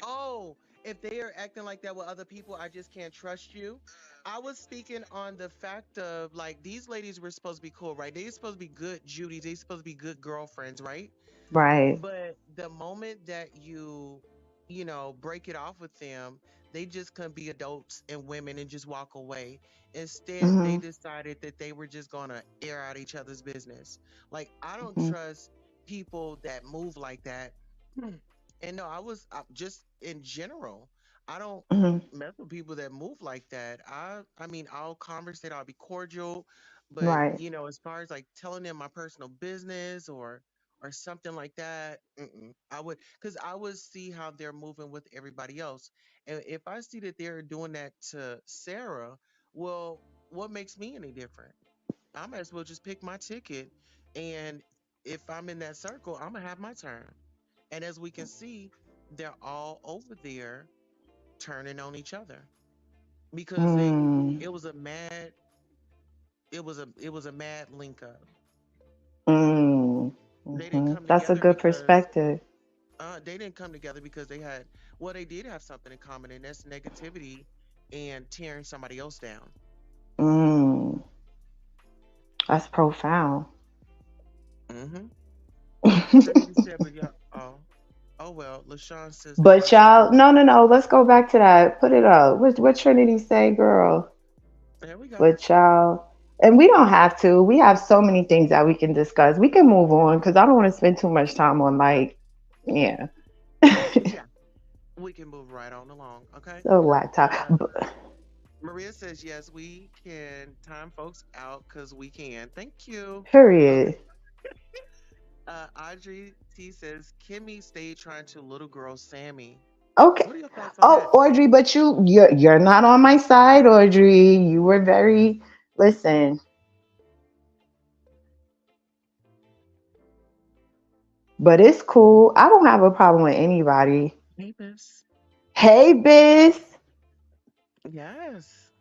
Oh, if they are acting like that with other people, I just can't trust you. I was speaking on the fact of like these ladies were supposed to be cool, right? They supposed to be good Judies. They supposed to be good girlfriends, right? Right. But the moment that break it off with them, they just couldn't be adults and women and just walk away. Instead, they Mhm. decided that they were just gonna air out each other's business. Like, I don't Mhm. trust people that move like that. Hmm. And no, just in general, I don't Mhm. mess with people that move like that. I mean, I'll conversate, I'll be cordial, but Right. as far as like telling them my personal business or something like that. I would, because I would see how they're moving with everybody else. And if I see that they're doing that to Sarah, well, what makes me any different? I might as well just pick my ticket. And if I'm in that circle, I'm going to have my turn. And as we can see, they're all over there turning on each other because Mm. it was a mad, it was a mad link up. Mm. They didn't Mhm. come That's a together good because perspective. they didn't come together because they did have something in common, and that's negativity and tearing somebody else down. Mm. That's profound. Mm-hmm. Trinity said, but yeah, oh well, LaShawn says the But person y'all, who, no, no, no. Let's go back to that. Put it up. What Trinity say, girl? there we go. But y'all, and we don't have to. We have so many things that we can discuss. We can move on because I don't want to spend too much time on like, yeah. Yeah, we can move right on along. Okay. So laptop. Uh, Maria says, yes, we can time folks out because we can. Thank you. Okay. Period. Audrey T says, Kimmy stayed trying to little girl Sammy. Okay. What are your thoughts on Oh, that? Audrey, but you're not on my side, Audrey. You were very listen, but it's cool. I don't have a problem with anybody. Hey, miss. Hey, Biz. Yes.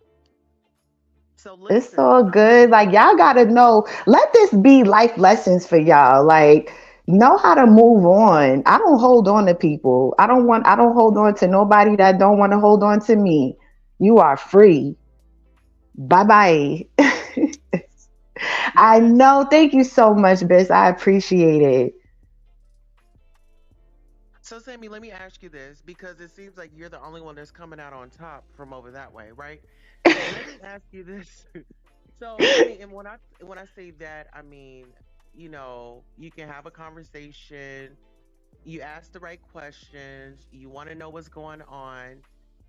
So It's listen, all good. Like y'all gotta know. Let this be life lessons for y'all. Like know how to move on. I don't hold on to people. I don't hold on to nobody that don't want to hold on to me. You are free. Bye bye. I yes. know. Thank you so much, Biz. I appreciate it. So Sammy, let me ask you this because it seems like you're the only one that's coming out on top from over that way, right? Let me ask you this. So, I mean, and when I say that, I mean, you can have a conversation, you ask the right questions, you want to know what's going on.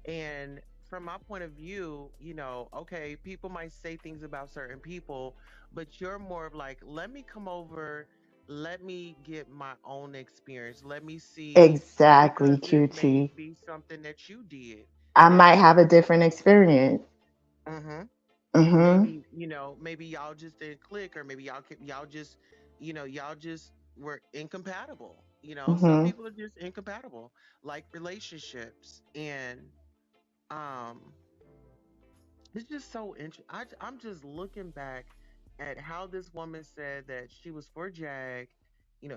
And from my point of view, okay, people might say things about certain people, but you're more of like, let me come over, let me get my own experience. Let me see, Exactly, because this may QT. be something that you did I might that, have a different experience. mhm, Mm-hmm. maybe y'all just didn't click, or maybe y'all just were incompatible. Some Mm-hmm. people are just incompatible, like relationships. And um it's just so interesting. I'm just looking back at how this woman said that she was for Jag.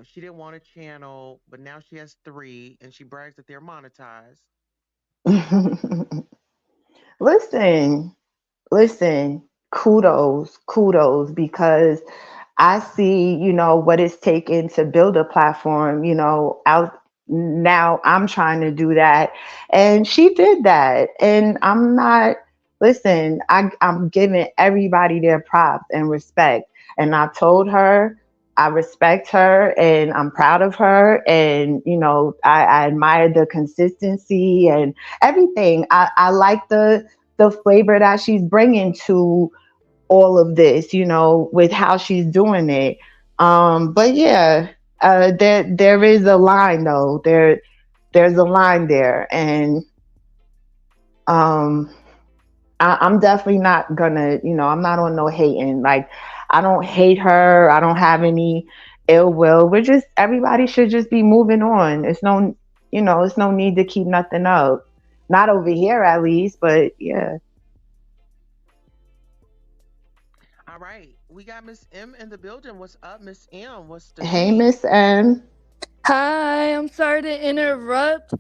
She didn't want a channel, but now she has three, and she brags that they're monetized. Listen, listen, kudos, because I see, what it's taken to build a platform, out now I'm trying to do that. And she did that. And I'm not, listen, I'm giving everybody their props and respect. And I told her, I respect her and I'm proud of her. And, I admire the consistency and everything. I like the flavor that she's bringing to all of this, with how she's doing it. But yeah, there is a line though. There's a line there, and um, I'm definitely not gonna, I'm not on no hating. Like, I don't hate her. I don't have any ill will. Everybody should just be moving on. It's no need to keep nothing up. Not over here, at least, but yeah. All right. We got Miss M in the building. What's up, Miss M? What's the Hey, tea? Miss M. Hi, I'm sorry to interrupt.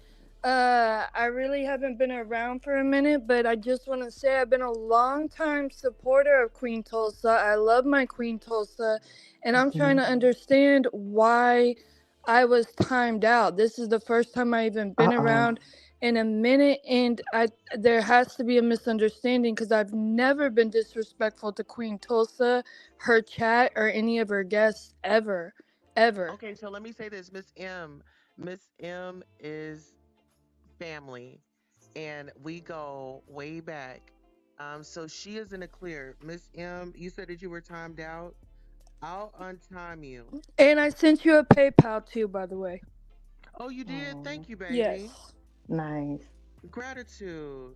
I really haven't been around for a minute, but I just want to say I've been a long time supporter of Queen Tulsa. I love my Queen Tulsa, and I'm trying to understand why I was timed out. This is the first time I even been Uh-oh. around in a minute, and I there has to be a misunderstanding because I've never been disrespectful to Queen Tulsa, her chat, or any of her guests ever, ever. Okay, so let me say this, Miss M. Miss M is family, and we go way back. So she is in the clear. Miss M, you said that you were timed out. I'll untime you. And I sent you a PayPal too, by the way. Oh, you did? Oh, Thank you, baby. Yes. nice. Gratitude.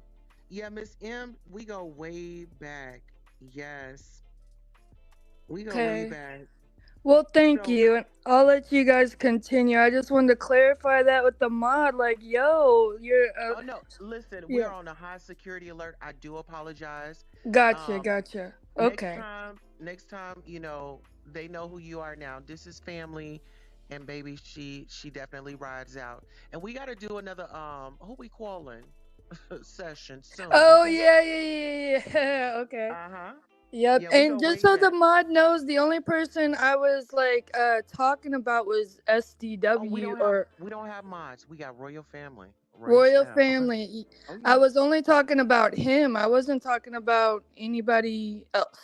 Yeah, Miss M, we go way back. Yes, we go way Okay. back. Well, thank So, Miss, you. And I'll let you guys continue. I just wanted to clarify that with the mod. Like, yo, oh no, listen, we're yeah. on a high security alert. I do apologize. Gotcha, Um, gotcha. next Okay. time, they know who you are now. This is family, and baby, she definitely rides out. And we got to do another who we calling session soon. Oh, Okay. yeah, yeah, yeah, yeah. Okay. Uh huh. Yep. Yeah, we And go just way so the back. mod knows, the only person I was like talking about was Oh, SDW or we don't have mods. We got royal family, royal Royal staff. Okay. Family. Oh I yeah. was only talking about him. I wasn't talking about anybody else.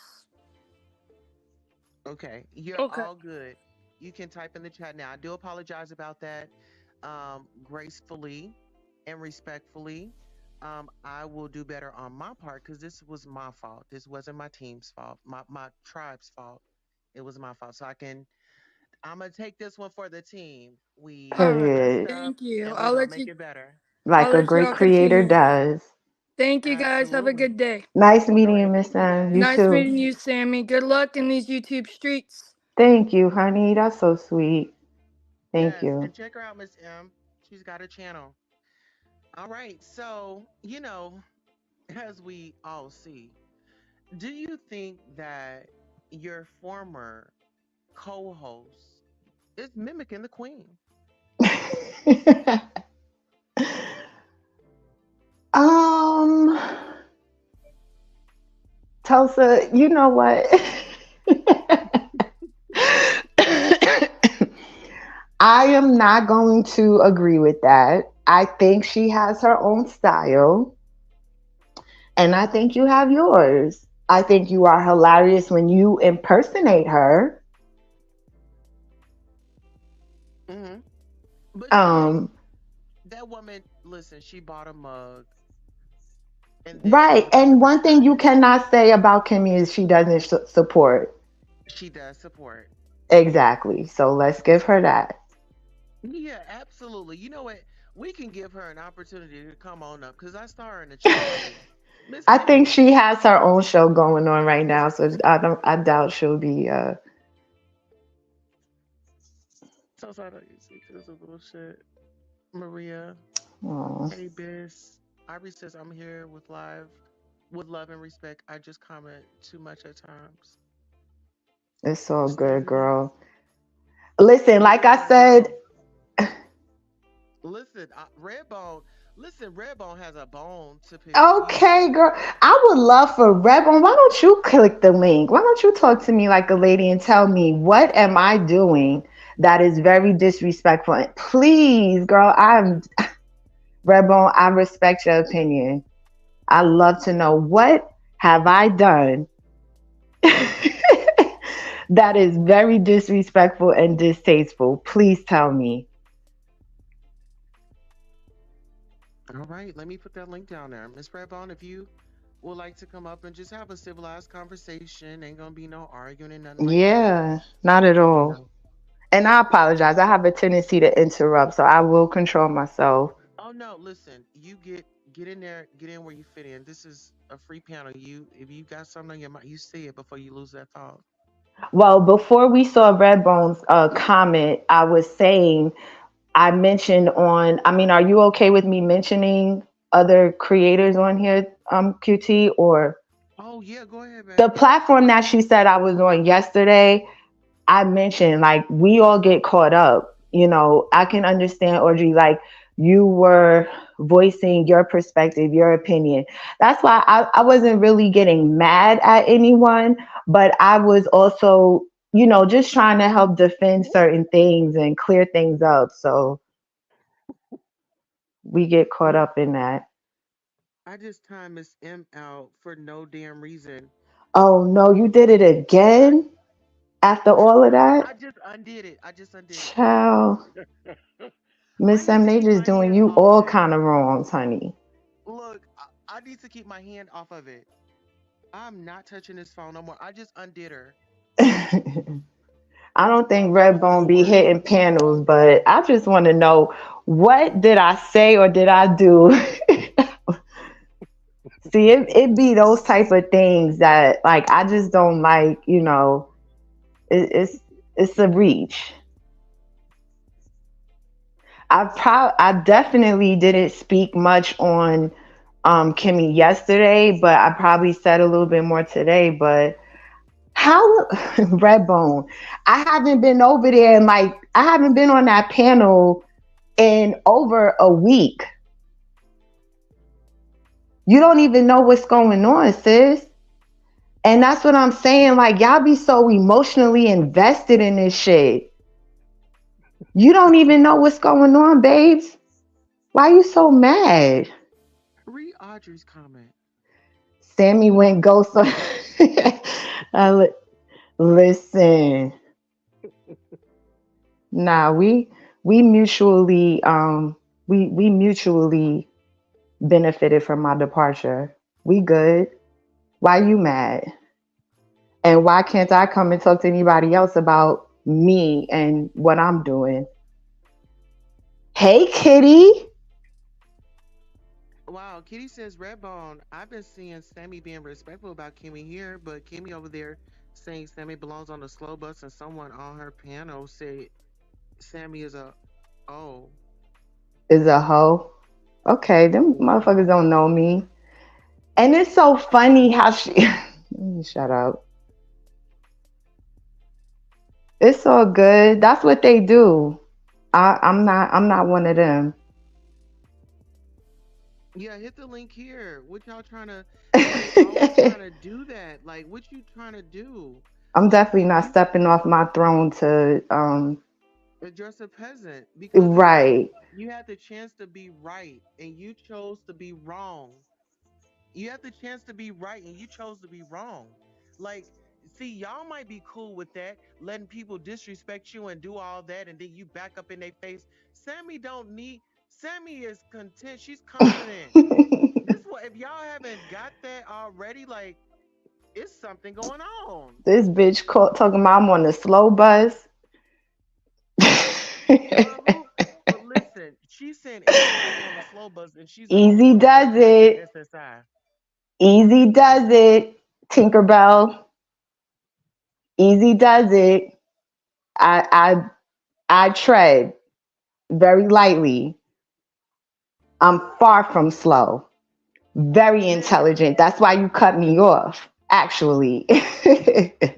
Okay, you're Okay. all good. You can type in the chat now. I do apologize about that. Gracefully and respectfully. I will do better on my part because this was my fault. This wasn't my team's fault, my tribe's fault. It was my fault. I'm gonna take this one for the team. We All right. messed Period. up Thank you. and we're gonna make it better. I'll Like a let great y'all creator continue. does. Thank you guys. Have a Absolutely. good day. Nice All meeting you, right, Miss thank you, M. You Des. Nice too. meeting you, Sammy. Good luck in these YouTube streets. Thank you, honey. That's so sweet. Thank Yes, you. and check her out, Miss M. She's got a channel. All right, so as we all see, do you think that your former co-host is mimicking the queen? um, Tulsa, you know what? I am not going to agree with that. I think she has her own style, and I think you have yours. I think you are hilarious when you impersonate her. Hmm. But Um, that woman, listen, she bought a mug and then she right. was And one thing you advertising. cannot say about Kimmy is she doesn't support. She does support. Exactly. So let's give her that. Yeah, absolutely. You know what? We can give her an opportunity to come on up because I saw her in the chat earlier. Miss I think Kimmy. she has her own show going on right now, so I doubt she'll be So sorry, you see, this is bullshit. Maria. oh, Hey, Bis. Ivory says, I'm here with love and respect. I just comment too much at times. it's all good, Stephanie, girl. Listen, like I listen, said, girl. Listen, Redbone. Listen, Redbone has a bone to pick with you. okay, girl. I would love for Rebel. Why don't you click the link? Why don't you talk to me like a lady and tell me what am I doing that is very disrespectful? And please, girl, I'm Rebel. I respect your opinion. I love to know what have I done that is very disrespectful and distasteful. Please tell me. All right, let me put that link down there. Miss Redbone, if you would like to come up and just have a civilized conversation, ain't gonna be no arguing and nothing like that. Yeah, not at You all. know. And I apologize. I have a tendency to interrupt, so I will control myself. Oh no, listen, you Get in there. Get in where you fit in. This is a free panel. If you got something on your mind, you say it before you lose that thought. Well, before we saw Redbone's comment, I was saying I mentioned on. I mean, are you okay with me mentioning other creators on here, QT, or Oh yeah, go ahead, the babe. platform that she said I was on yesterday? I mentioned like we all get caught up. I can understand, Audrey, like you were voicing your perspective, your opinion. That's why I wasn't really getting mad at anyone, but I was also, just trying to help defend certain things and clear things up. So we get caught Look, up in that. I just time Miss M out for no damn reason. Oh no, you did it I again after all of that? I just undid it. I just undid it. Child, I Miss need M, to they keep just my doing hands you off of all it. kind of wrongs, honey. Look, I need to keep my hand off of it. I'm not touching this phone no more. I just undid her. I don't think Oh Redbone be Lord. hitting panels, but I just want to know what did I say or did I do? See, it be those type of things that like I just don't like. It's a reach. I definitely didn't speak much on Kimmy yesterday, but I probably said a little bit more today. But how Redbone? I haven't been over there and like I haven't been on that panel in over a week. You don't even know what's going on, sis. And that's what I'm saying. Like, y'all be so emotionally invested in this shit. You don't even know what's going on, babes. Why you so mad? Read Audrey's comment. Sammy went ghost on. uh, listen, nah, we mutually we mutually benefited from my departure. We good. Why you mad? And why can't I come and talk to anybody else about me and what I'm doing? Hey, Kitty. Wow, Kitty says Redbone. I've been seeing Sammy being respectful about Kimmy here, but Kimmy over there saying Sammy belongs on the slow bus, and someone on her panel said Sammy is a oh. Is a hoe. Okay, them motherfuckers don't know me. And it's so funny how she. Let me shut up. It's all good. That's what they do. I'm not. I'm not one of them. Yeah, hit the link here. What y'all trying to? They always trying to do that. Like, what you trying to do? I'm Like, definitely not you stepping off my throne to. address a peasant because it's like Right. you had the chance to be right and you chose to be wrong. You had the chance to be right and you chose to be wrong. Like, see, y'all might be cool with that, letting people disrespect you and do all that, and then you back up in their face. Sammy don't need. Sammy is content. She's confident. This what if y'all haven't got that already? Like, it's something going on. This bitch talking about I'm on the slow bus. Who? But listen, she's saying everybody on the slow bus, and she's on the Easy slow bus does like it's it. SSI. Easy does it. Tinkerbell. Easy does it. I I tread very lightly. I'm far from slow. Very Man, intelligent. That's why you cut me off. Actually.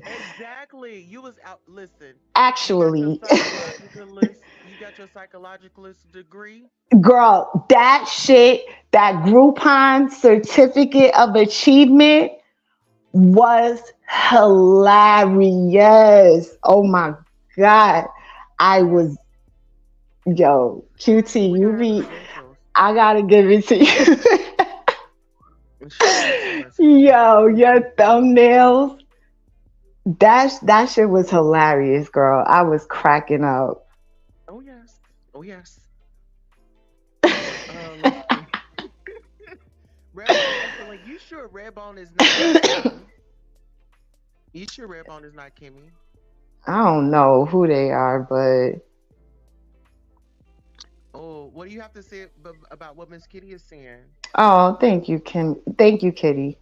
exactly. You was out. Listen, you got your Actually. psychologicalist. You got your psychologicalist degree. Girl, that shit, that Groupon certificate of achievement was hilarious. Oh my God. I was, yo, QT, We you gotta have be, credentials. I gotta give it to Show us. Show us. you. Yo, your thumbnails. That shit was hilarious, girl. I was cracking up. Oh yes. Oh yes. Let's see. Redbone hit the link. You sure Redbone is not Kimmy? You sure Redbone is not Kimmy? I don't know who they are, but Oh, what do you have to say about what Miss Kitty is saying? Oh, thank you, Kim. Thank you, Kitty.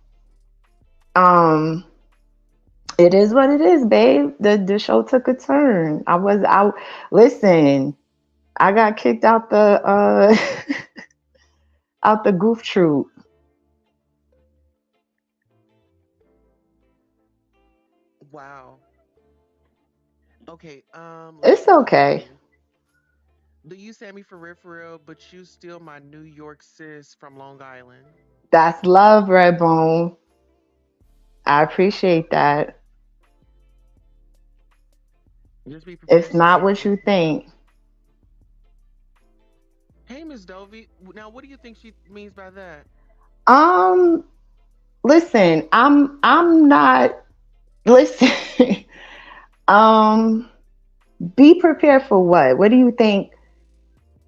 Um, it is what it is, babe. The show took a turn. I was out. Listen, I got kicked out the out the goof troop. Wow. Okay, let's It's see, let's okay. see. Do you Sammy for real, but you still my New York sis from Long Island. That's love, Redbone. I appreciate that. Just be prepared It's to not get what you think. Hey, Miss Dovey. Now, what do you think she means by that? Um, listen, I'm not listen. um, be prepared for what? What do you think?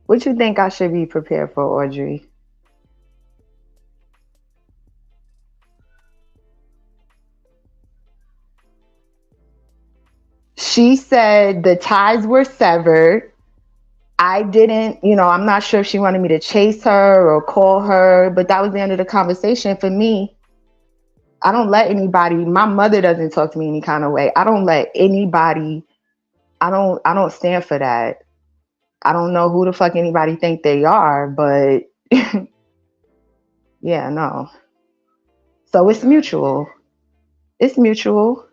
What you think I should be prepared for, Audrey? She said the ties were severed. I didn't, I'm not sure if she wanted me to chase her or call her, but that was the end of the conversation for me. I don't let anybody, my mother doesn't talk to me any kind of way. I don't let anybody, I don't stand for that. I don't know who the fuck anybody think they are, but yeah, no. So it's Got it. mutual. It's mutual.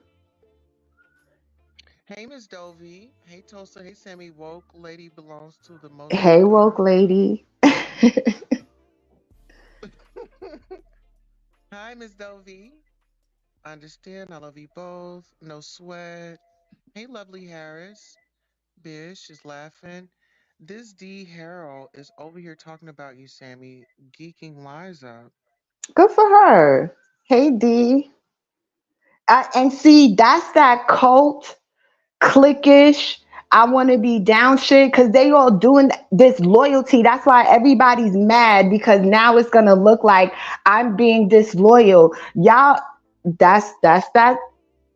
Hey, Miss Dovey. Hey, Tulsa. Hey, Sammy. Woke lady belongs to the most Hey, definitely. woke lady. Hi, Miss Dovey. Understand. I love you both. No sweat. Hey, lovely Harris. Bish is laughing. This D Harold is over here talking about you, Sammy, geeking lies up. Good for her. Hey, D. And see, that's that cult, cliquish. I want to be down shit because they all doing this loyalty. That's why everybody's mad because now it's gonna look like I'm being disloyal. Y'all, that's that.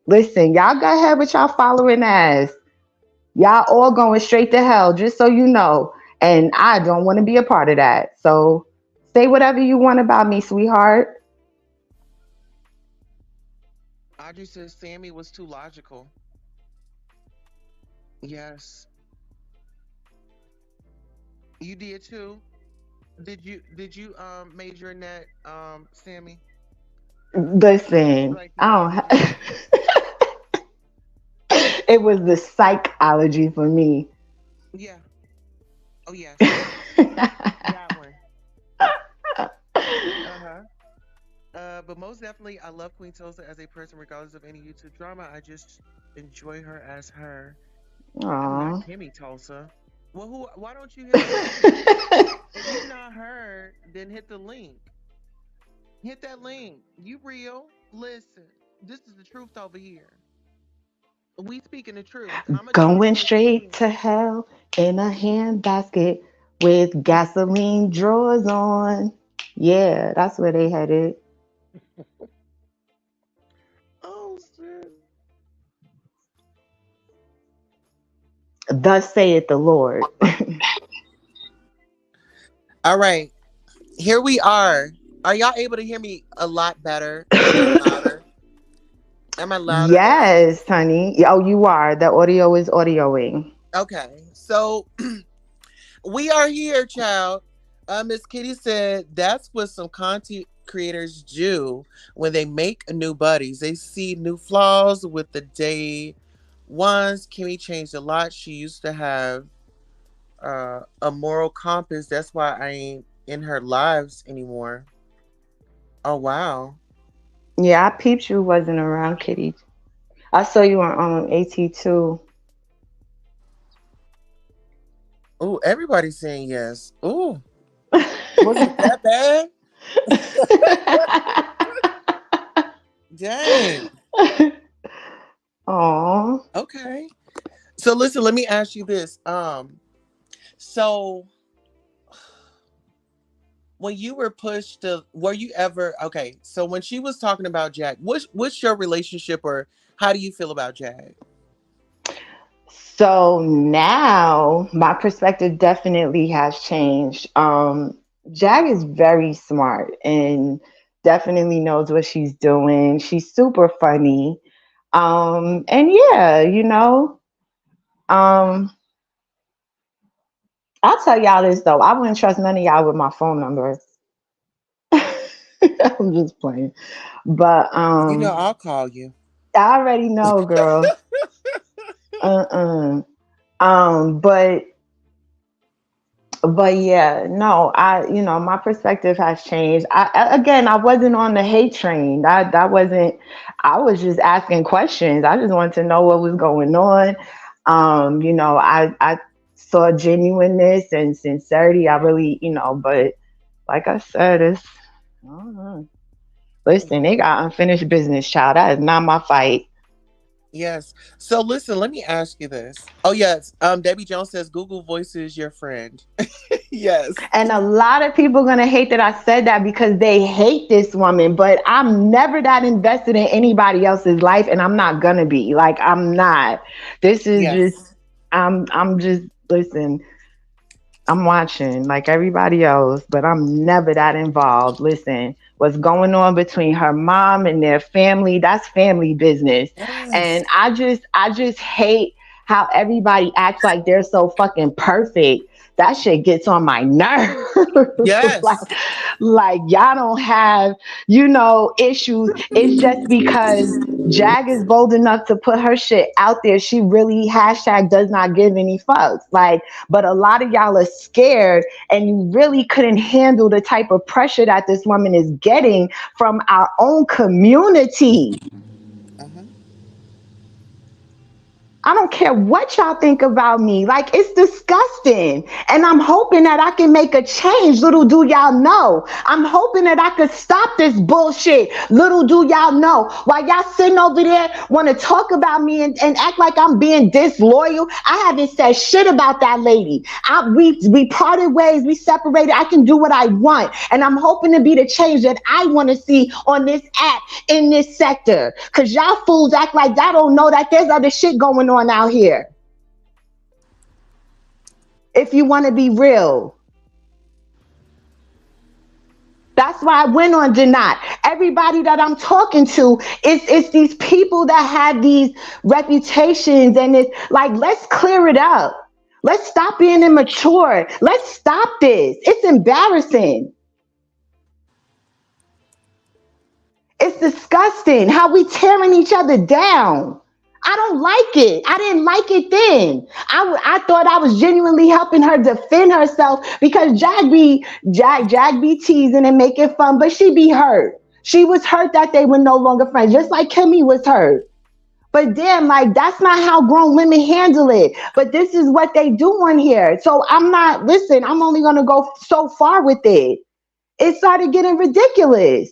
Listen, y'all go ahead with y'all following ass. Y'all all going straight to hell, just so you know. And I don't want to be a part of that. So say whatever you want about me, sweetheart. Audrey says Sammy was too logical. Yes. You did too. Did you major in that Sammy? Listen, Like I biology? don't. It was the psychology for me. Yeah. Oh yes. That one. Uh-huh. But most definitely I love Queen Tulsa as a person regardless of any YouTube drama. I just enjoy her as her. I'm not Aw. Kimmy Tulsa. Well, why don't you hit the link? If you not her, then hit the link. Hit that link. You real? Listen. This is the truth over here. We speaking the truth. I'ma drop Going this straight link. to hell in a handbasket with gasoline drawers on. Yeah, that's where they headed. Oh shit. Thus saith the Lord. All right. Here we are. Are y'all able to hear me a lot better? Am I louder? Am I louder now? Yes, honey. Oh, you are. The audio is audioing. Okay. So we are here, child. Miss Kitty said that's what some content creators do when they make new buddies. They see new flaws with the day ones. Kimmy changed a lot. She used to have a moral compass. That's why I ain't in her lives anymore. Oh wow. Yeah, I peeped you wasn't around, Kitty. I saw you on AT2. Oh, everybody's saying yes. Oh, was it that bad? Dang. Aw. Okay. So listen, let me ask you this. So when you were pushed to, were you ever okay? So when she was talking about Jack, what's your relationship or how do you feel about Jack? So now my perspective definitely has changed. Jag is very smart and definitely knows what she's doing. She's super funny. And yeah, um, I'll tell y'all this though. I wouldn't trust none of y'all with my phone number. I'm just playing. But I'll call you. I already know, girl. Uh-uh. Um, but but yeah, no, my perspective has changed. Again, I wasn't on the hate train. That wasn't. I was just asking questions. I just wanted to know what was going on. I saw genuineness and sincerity. I really, but like I said, I don't know. Listen, they got unfinished business, child. That is not my fight. Yes. So listen, let me ask you this. Oh yes. Debbie Jones says Google Voice is your friend. Yes. And a lot of people are gonna hate that I said that because they hate this woman, but I'm never that invested in anybody else's life, and I'm not gonna be. Like I'm not. This is just Yes. I'm just listen. I'm watching like everybody else, but I'm never that involved. Listen, what's going on between her mom and their family, that's family business. Yes. And I just hate how everybody acts like they're so fucking perfect. That shit gets on my nerves. like Yes. like y'all don't have, issues. It's just because Jag is bold enough to put her shit out there. She really does not give any fucks. Like, but a lot of y'all are scared and you really couldn't handle the type of pressure that this woman is getting from our own community. Uh-huh. I don't care what y'all think about me. Like, it's disgusting. And I'm hoping that I can make a change. Little do y'all know. I'm hoping that I could stop this bullshit. Little do y'all know. While y'all sitting over there want to talk about me and act like I'm being disloyal, I haven't said shit about that lady. We parted ways. We separated. I can do what I want. And I'm hoping to be the change that I want to see on this app in this sector. Because y'all fools act like y'all don't know that there's other shit going on out here. If you want to be real. That's why I went on Denied. Everybody that I'm talking to, it's these people that have these reputations, and it's like, let's clear it up. Let's stop being immature. Let's stop this. It's embarrassing. It's disgusting how we tearing each other down. I don't like it. I didn't like it then. I thought I was genuinely helping her defend herself because Jag be teasing and making fun, but she be hurt. She was hurt that they were no longer friends, just like Kimmy was hurt. But damn, like that's not how grown women handle it. But this is what they do on here. So I'm not, listen, I'm only gonna go so far with it. It started getting ridiculous.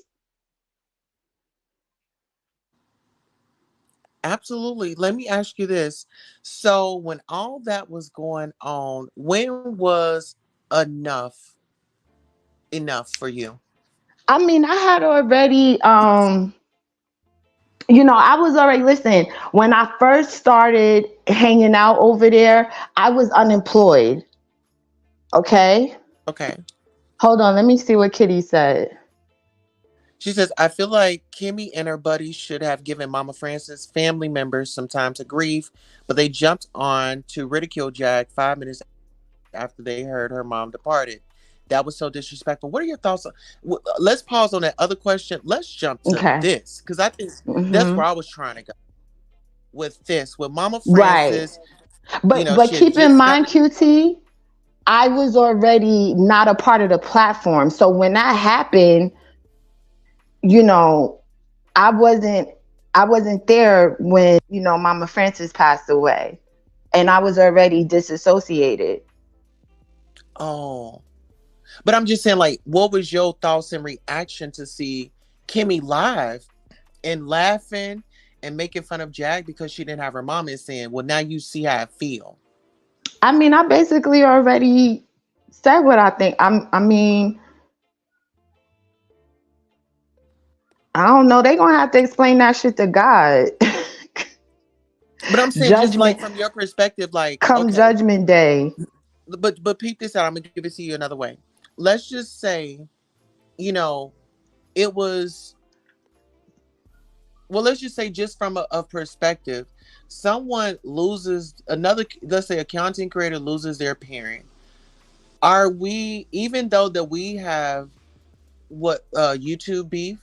Absolutely. Let me ask you this. So when all that was going on, when was enough enough for you? I mean, I had already I was already, listen, when I first started hanging out over there, I was unemployed. Okay. Okay. Hold on, let me see what Kitty said. She says, I feel like Kimmy and her buddies should have given Mama Francis family members some time to grieve, but they jumped on to ridicule Jag 5 minutes after they heard her mom departed. That was so disrespectful. What are your thoughts? Let's pause on that other question. Let's jump to this because Okay. I think that's where I was trying to go with this. With Mama Francis, Right. she But had keep just in gotten. mind, QT, I was already not a part of the platform. So when that happened, you know, I wasn't I wasn't there when, Mama Francis passed away. And I was already disassociated. Oh, but I'm just saying, like, what was your thoughts and reaction to see Kimmy live and laughing and making fun of Jag because she didn't have her mom and saying, well, now you see how I feel. I mean, I basically already said what I think. I mean, I don't know. They gonna have to explain that shit to God. But I'm saying just like Judgment, from your perspective, like, come okay, judgment day. but peep this out. I'm gonna give it to you another way. Let's just say, you know, it was well, let's just say just from a perspective, someone loses another, let's say a content creator loses their parent. Are we, even though that we have what YouTube beef,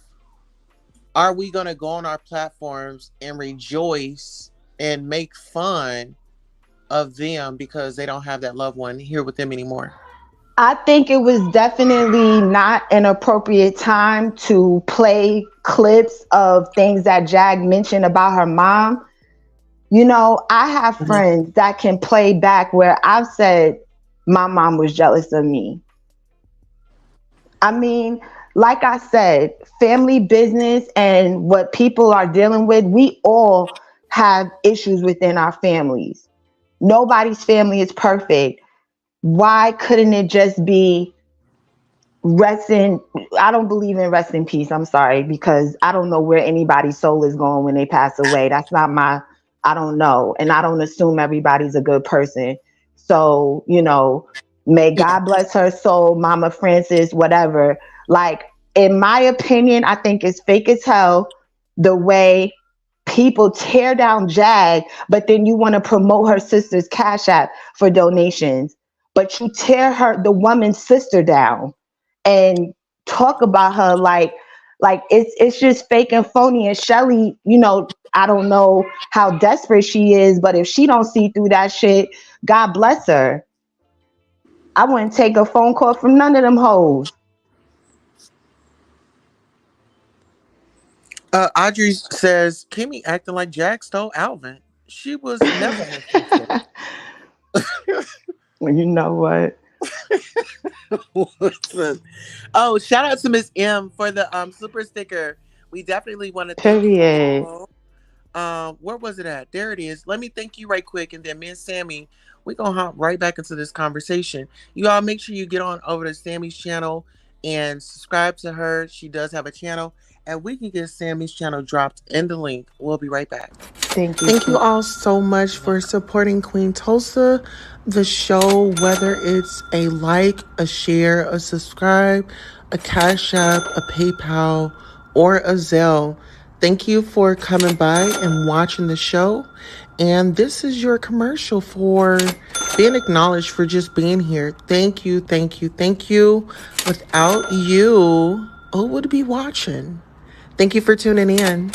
are we gonna go on our platforms and rejoice and make fun of them because they don't have that loved one here with them anymore? I think it was definitely not an appropriate time to play clips of things that Jag mentioned about her mom. You know, I have Mhm. friends that can play back where I've said my mom was jealous of me. I mean, like I said, family business and what people are dealing with, we all have issues within our families. Nobody's family is perfect. Why couldn't it just be rest in, I don't believe in rest in peace, I'm sorry, because I don't know where anybody's soul is going when they pass away. That's not my, I don't know, and I don't assume everybody's a good person. So, you know, may Yeah. God bless her soul, Mama Francis, whatever. Like, in my opinion, I think it's fake as hell the way people tear down Jag, but then you want to promote her sister's Cash App for donations, but you tear her, the woman's sister, down and talk about her like it's just fake and phony. And Shelly, you know, I don't know how desperate she is, but if she don't see through that shit, God bless her. I wouldn't take a phone call from none of them hoes. Audrey says Kimmy acting like Jack stole Alvin. She was never her sister. Well, you know what? Listen. Oh, shout out to Miss M for the super sticker. We definitely want to thank Period. you. Where was it at? There it is. Let me thank you right quick, and then me and Sammy, we gonna hop right back into this conversation. You all make sure you get on over to Sammy's channel and subscribe to her. She does have a channel, and we can get Sammy's channel dropped in the link. We'll be right back. Thank you, Thank you Q. all so much for supporting Queen Tulsa, the show, whether it's a like, a share, a subscribe, a Cash App, a PayPal, or a Zelle. Thank you for coming by and watching the show. And this is your commercial for being acknowledged for just being here. Thank you, thank you, thank you. Without you, who would be watching? Thank you for tuning in.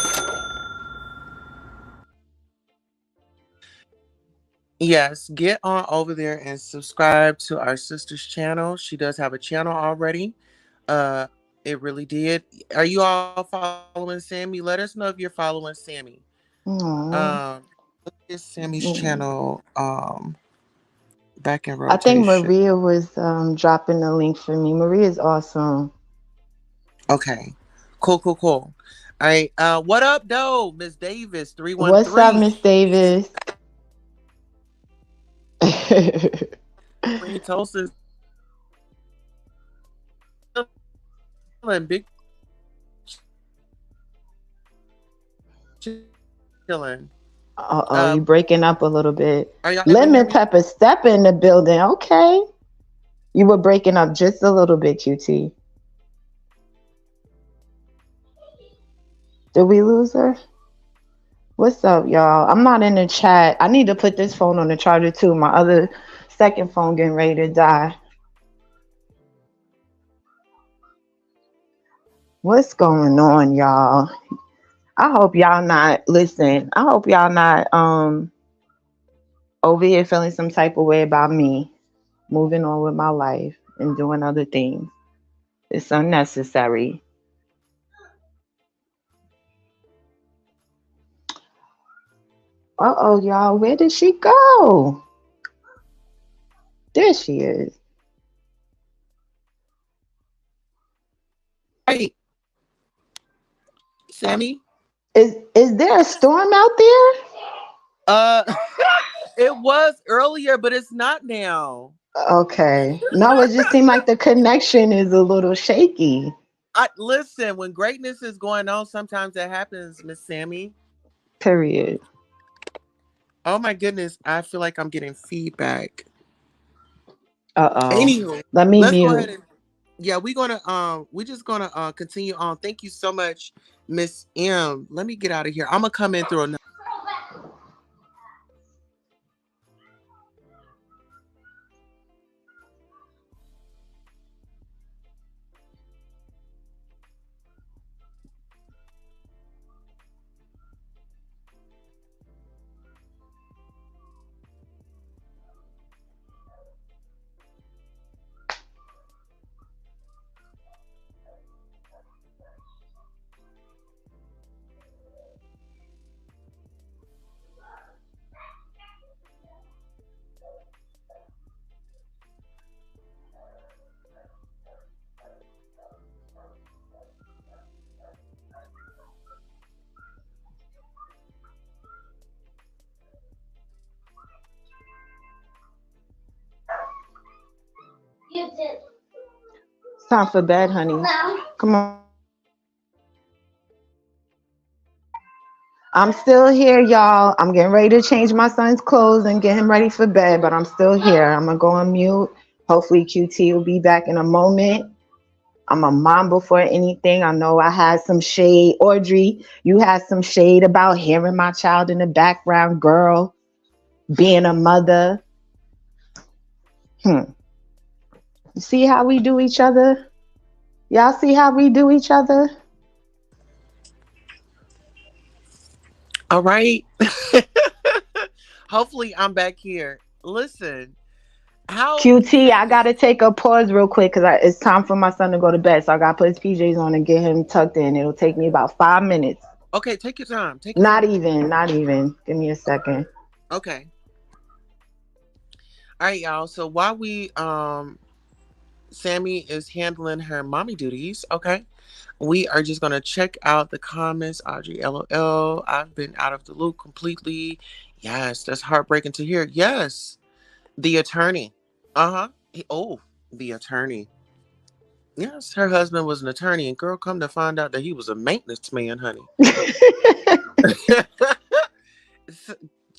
Yes, get on over there and subscribe to our sister's channel. She does have a channel already. Uh, it really did. Are you all following Sammy? Let us know if you're following Sammy. Um, Aw. is Sammy's Mm. channel back in I think rotation? Maria was dropping the link for me. Maria's awesome. Okay, cool, cool, cool. All right. What up, though, Miss Davis 313? What's up, Miss Davis? Queen Tulsa's chilling, big chilling. Uh-oh, you breaking up a little bit. Are y'all able to hear Lemon me? pepper step in the building. Okay. You were breaking up just a little bit, QT. Did we lose her? What's up, y'all? I'm not in the chat. I need to put this phone on the charger too. My other second phone getting ready to die. What's going on, y'all? I hope y'all not listen. I hope y'all not over here feeling some type of way about me moving on with my life and doing other things. It's unnecessary. Uh-oh, y'all. Where did she go? There she is. Hey, Sammy. Is there a storm out there? Uh, it was earlier, but it's not now. Okay. No, it just seemed like the connection is a little shaky. I listen. When greatness is going on, sometimes that happens, Miss Sammy. Period. Oh my goodness, I feel like I'm getting feedback. Uh-oh. Anywho, Let me let's go mute. ahead and yeah, we're just gonna continue on. Thank you so much, Miss M. Let me get out of here. I'm gonna come in through another. It's time for bed, honey. Come on. I'm still here, y'all. I'm getting ready to change my son's clothes and get him ready for bed, but I'm still here. I'm gonna go on mute. Hopefully, QT will be back in a moment. I'm a mom before anything. I know I had some shade. Audrey, you had some shade about hearing my child in the background, girl, being a mother. Hmm. You see how we do each other? Y'all see how we do each other? All right. Hopefully, I'm back here. Listen, how QT, I Sammy? gotta take a pause real quick because it's time for my son to go to bed. So I gotta put his PJs on and get him tucked in. It'll take me about 5 minutes. Okay, take your time. Take your Not time. even, not even. Give me a second. Okay. All right, y'all. So while we Sammy is handling her mommy duties, okay? We are just gonna check out the comments. Audrey, LOL. I've been out of the loop completely. Yes, that's heartbreaking to hear. Yes, the attorney. Uh huh. Oh, the attorney. Yes, her husband was an attorney, and girl, come to find out that he was a maintenance man, honey. S-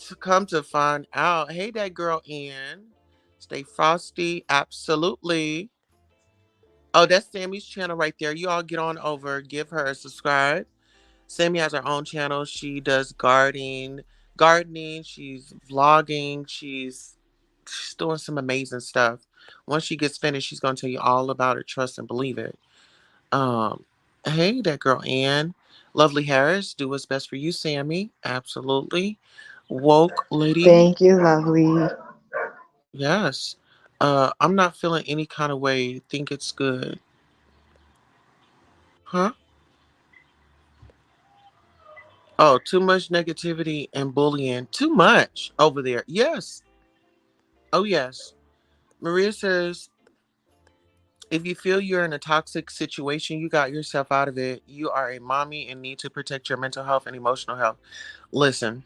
to come to find out, hey, that girl Ann, stay frosty, absolutely. Oh, that's Sammy's channel right there. You all get on over, give her a subscribe. Sammy has her own channel. She does gardening. She's vlogging. She's doing some amazing stuff. Once she gets finished, she's gonna tell you all about it. Trust and believe it. Um, hey, that girl Ann, lovely Harris. Do what's best for you, Sammy. Absolutely. Woke lady. Thank you, lovely. Yes. I'm not feeling any kind of way. Think it's good, huh? Oh, too much negativity and bullying. Too much over there. Yes. Oh, yes. Maria says, if you feel you're in a toxic situation, you got yourself out of it. You are a mommy and need to protect your mental health and emotional health. Listen,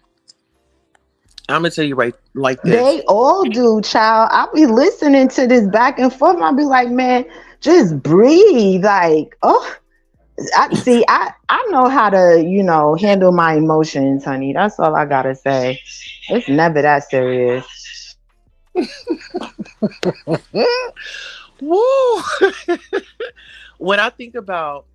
I'm going to tell you right like this. They all do, child. I'll be listening to this back and forth. I'll be like, man, just breathe. Like, oh, I know how to, handle my emotions, honey. That's all I gotta say. It's never that serious. Woo! When I think about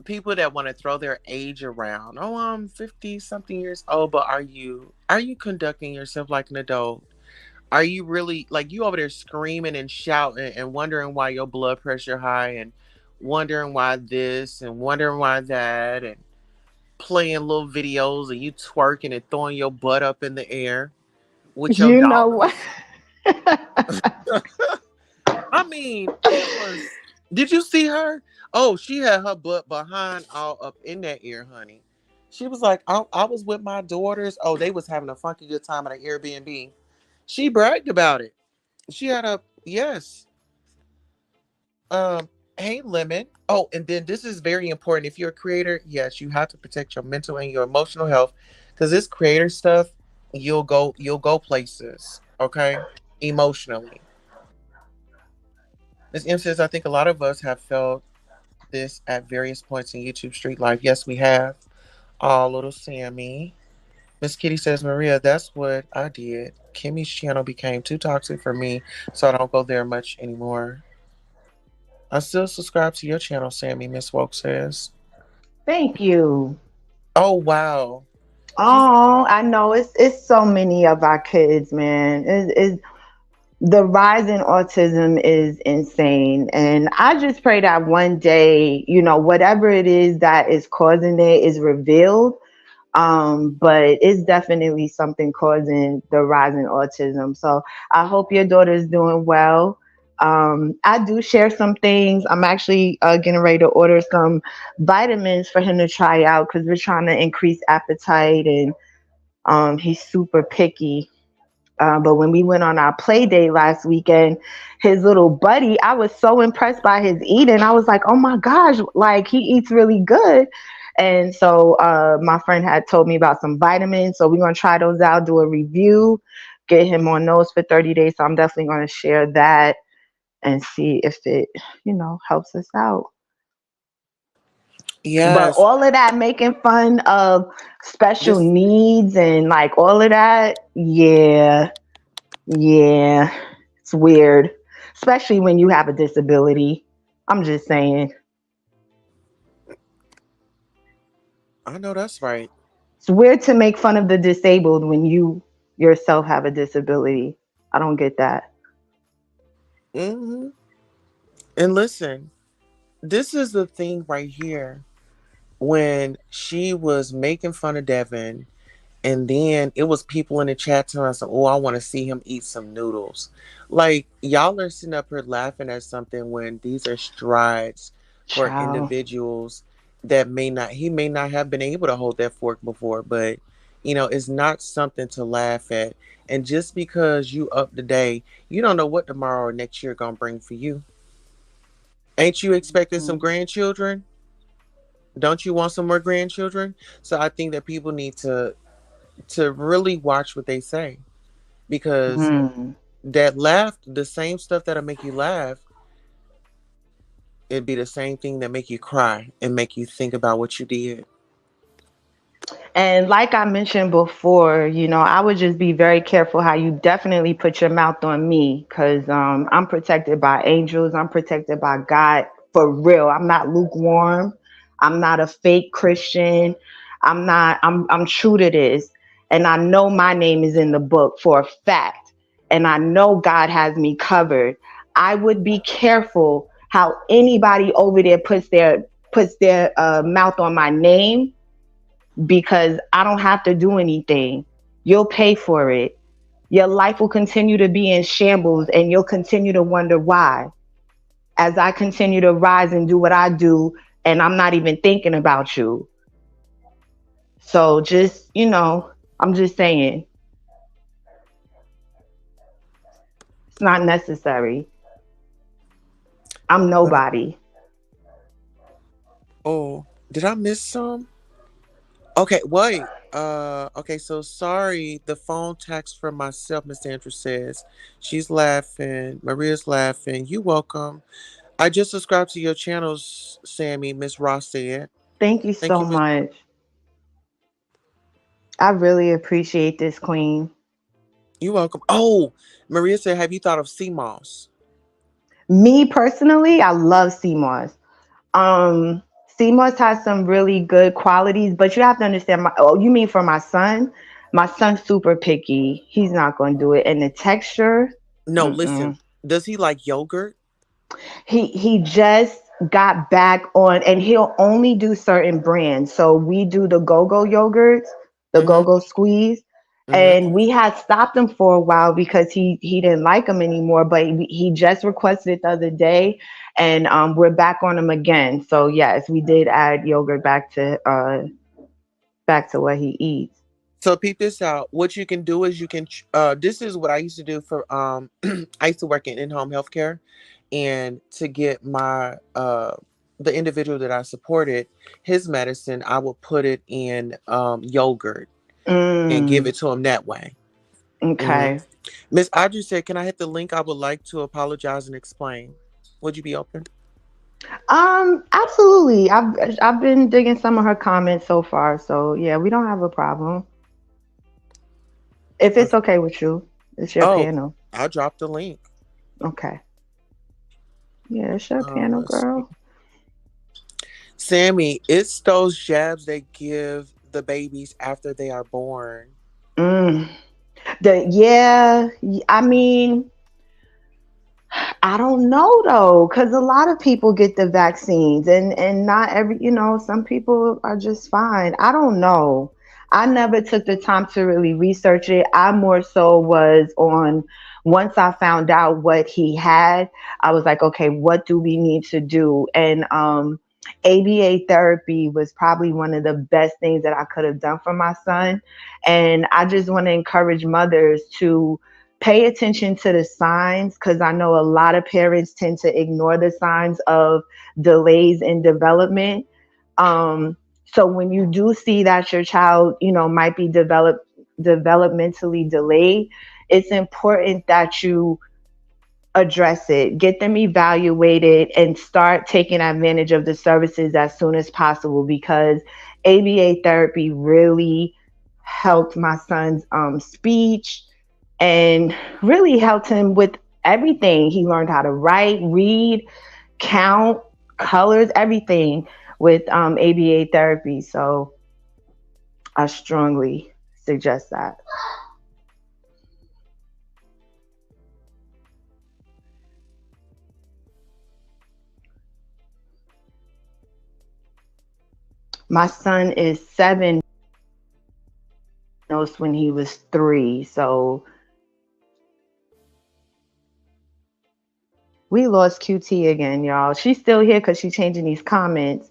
people that want to throw their age around, oh, I'm 50 something years old, but are you conducting yourself like an adult? Are you really like you over there screaming and shouting and wondering why your blood pressure high and wondering why this and wondering why that and playing little videos and you twerking and throwing your butt up in the air with your You know what? daughters? I mean, it was. Did you see her? Oh, she had her butt behind all up in that ear, honey. She was like, I was with my daughters. Oh, they was having a funky good time at an Airbnb. She bragged about it. She had a yes. Um, hey, lemon. Oh, and then this is very important. If you're a creator, yes, you have to protect your mental and your emotional health, because this creator stuff, you'll go places. Okay, emotionally. This M says, I think a lot of us have felt this at various points in YouTube street life. Yes, we have. Oh, little Sammy. Miss Kitty says, Maria, that's what I did. Kimmy's channel became too toxic for me, so I don't go there much anymore. I still subscribe to your channel, Sammy, Miss Woke says. Thank you. Oh, wow. She's, Oh, I know it's so many of our kids, man. The rise in autism is insane, and I just pray that one day, whatever it is that is causing it is revealed. But it's definitely something causing the rise in autism. So I hope your daughter is doing well. I do share some things. I'm actually getting ready to order some vitamins for him to try out because we're trying to increase appetite, and he's super picky. But when we went on our play date last weekend, his little buddy, I was so impressed by his eating. I was like, oh my gosh, like he eats really good. And so my friend had told me about some vitamins. So we're going to try those out, do a review, get him on those for 30 days. So I'm definitely going to share that and see if it, helps us out. But yes. all of that making fun of special This, needs and like all of that, yeah, yeah, it's weird, especially when you have a disability. I'm just saying, I know that's right. it's weird to make fun of the disabled when you yourself have a disability. I don't get that. Hmm. And listen, this is the thing right here. When she was making fun of Devin, and then it was people in the chat to us, oh, I want to see him eat some noodles. Like, y'all are sitting up here laughing at something when these are strides for Ciao. individuals that he may not have been able to hold that fork before, but, it's not something to laugh at. And just because you up today, you don't know what tomorrow or next year gonna bring for you. Ain't you expecting some Mhm. grandchildren? Don't you want some more grandchildren? So I think that people need to really watch what they say, because Mhm. that laugh, the same stuff that'll make you laugh, it'd be the same thing that make you cry and make you think about what you did. And like I mentioned before, I would just be very careful how you definitely put your mouth on me because I'm protected by angels. I'm protected by God for real. I'm not lukewarm. I'm not a fake Christian. I'm not, I'm true to this. And I know my name is in the book for a fact. And I know God has me covered. I would be careful how anybody over there puts their mouth on my name because I don't have to do anything. You'll pay for it. Your life will continue to be in shambles and you'll continue to wonder why. As I continue to rise and do what I do, and I'm not even thinking about you. So just, I'm just saying, it's not necessary. I'm Uh, nobody. oh, did I miss some? Okay, wait. Okay, so sorry. The phone text from myself, Miss Andrew says. She's laughing. Maria's laughing. You welcome. I just subscribed to your channels, Sammy, Miss Ross said. Thank you Thank so you, Miss. much. I really appreciate this, Queen. You welcome. Oh, Maria said, have you thought of sea moss? Me personally, I love CMOS. Um, CMOS has some really good qualities, but you have to understand. Oh, you mean for my son? My son's super picky. He's not going to do it. And the texture, No, listen. mm-mm. Does he like yogurt? He just got back on, and he'll only do certain brands. So we do the Go-Go yogurts, the Mm-hmm. Go-Go squeeze, Mm-hmm. and we had stopped him for a while because he didn't like them anymore. But he just requested it the other day, and we're back on him again. So yes, we did add yogurt back to what he eats. So peep this out. What you can do is you can this is what I used to do for I used to work in in-home healthcare, and to get my the individual that I supported, his medicine, I would put it in yogurt and give Mm, it to him that way. Hmm. okay. Miss Audrey said, "Can I hit the link? I would like to apologize and explain. Would you be open?" Absolutely. I've been digging some of her comments so far, so yeah, we don't have a problem. If Uh, it's okay with you, it's your oh, panel. I dropped the link. Okay. Yeah, it's your panel, Let's see. girl. Sammy, it's those jabs they give the babies after they are born. Mm. Yeah, I mean, I don't know though, because a lot of people get the vaccines, and not every, some people are just fine. I don't know. I never took the time to really research it. I more so was on, once I found out what he had, I was like, okay, what do we need to do? And ABA therapy was probably one of the best things that I could have done for my son. And I just want to encourage mothers to pay attention to the signs, because I know a lot of parents tend to ignore the signs of delays in development. Um, so when you do see that your child, might be developmentally delayed, it's important that you address it, get them evaluated, and start taking advantage of the services as soon as possible, because ABA therapy really helped my son's speech, and really helped him with everything. He learned how to write, read, count, colors, everything with ABA therapy. So I strongly suggest that. My son is 7, diagnosed when he was 3. So we lost QT again, y'all. She's still here because she's changing these comments.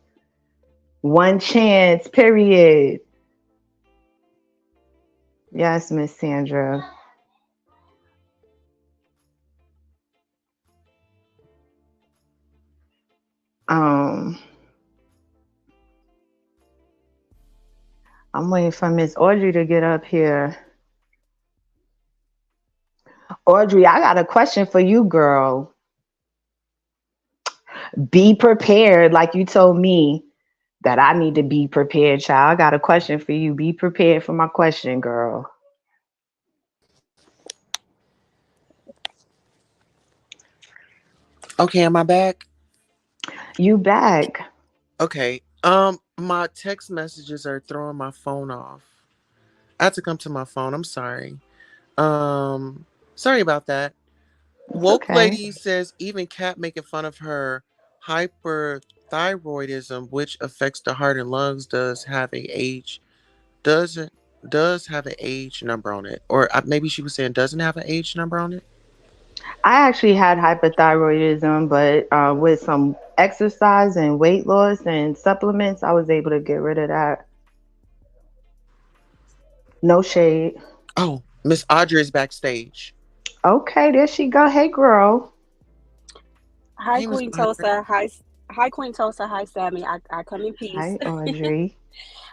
One chance, period. Yes, Miss Sandra. Um, I'm waiting for Miss Audrey to get up here. Audrey, I got a question for you, girl. Be prepared, like you told me that I need to be prepared, child. I got a question for you. Be prepared for my question, girl. Okay, am I back? You back. Okay. My text messages are throwing my phone off. I had to come to my phone. I'm sorry. Sorry about that. It's Woke okay. lady says even Cat making fun of her hyperthyroidism, which affects the heart and lungs, doesn't does have an age number on it, or maybe she was saying doesn't have an age number on it. I actually had hypothyroidism, but with some exercise and weight loss and supplements, I was able to get rid of that. No shade. Oh, Miss Audrey is backstage. Okay, there she go. Hey, girl. Hi, Hey, Miss Queen Audrey. Tosa. Hi, Queen Tosa. Hi, Sammy. I come in peace. Hi, Audrey.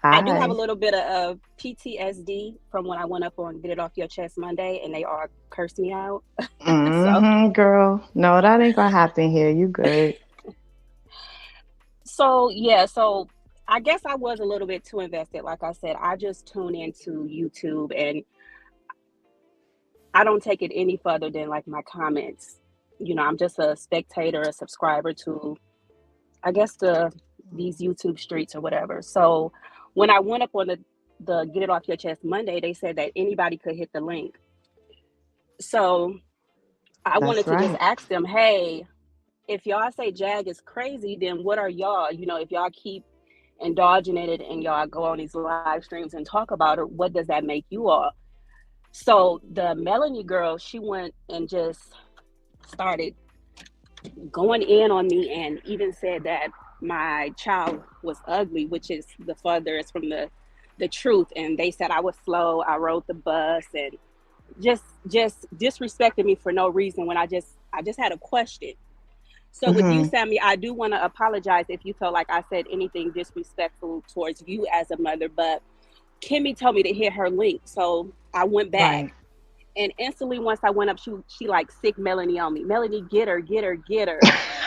I do have a Hi. little bit of PTSD from when I went up on Get It Off Your Chest Monday, and they all cursed me out. so, Girl. No, that ain't gonna happen here. You good. yeah. So I guess I was a little bit too invested. Like I said, I just tune into YouTube, and I don't take it any further than like my comments. I'm just a spectator, a subscriber to, I guess, these YouTube streets or whatever. So when I went up on the Get It Off Your Chest Monday, they said that anybody could hit the link. So I That's wanted to just right. ask them, hey, if y'all say Jag is crazy, then what are y'all? If y'all keep indulging in it and y'all go on these live streams and talk about it, what does that make you all? So the Melanie girl, she went and just started going in on me and even said that my child was ugly, which is the furthest from the truth. And they said I was slow, I rode the bus, and just disrespected me for no reason when I just had a question. So with you, Mm-hmm. Sammy, I do want to apologize if you felt like I said anything disrespectful towards you as a mother, but Kimmy told me to hit her link. So I went back, Right. and instantly once I went up, she like sick Melanie on me. Melanie, get her, get her, get her.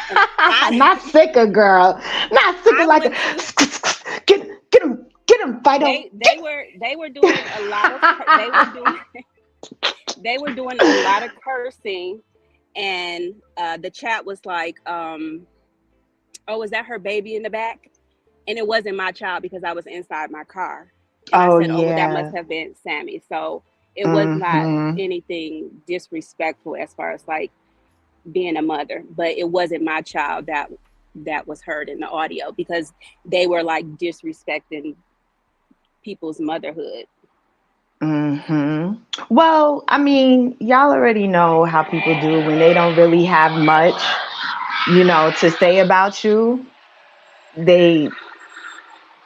And I Not sicker, girl. Not sicker I like a went to get him, get him, Fido. they were doing a lot of they were doing They were doing a lot of cursing, and the chat was like, "Oh, is that her baby in the back?" And it wasn't my child because I was inside my car. And I Oh said, "Oh, well, that must yeah. have been Sammy." So it was not Mhm. anything disrespectful as far as like being a mother, but it wasn't my child that was heard in the audio because they were like disrespecting people's motherhood. Mhm. Well, I mean, y'all already know how people do when they don't really have much, to say about you. They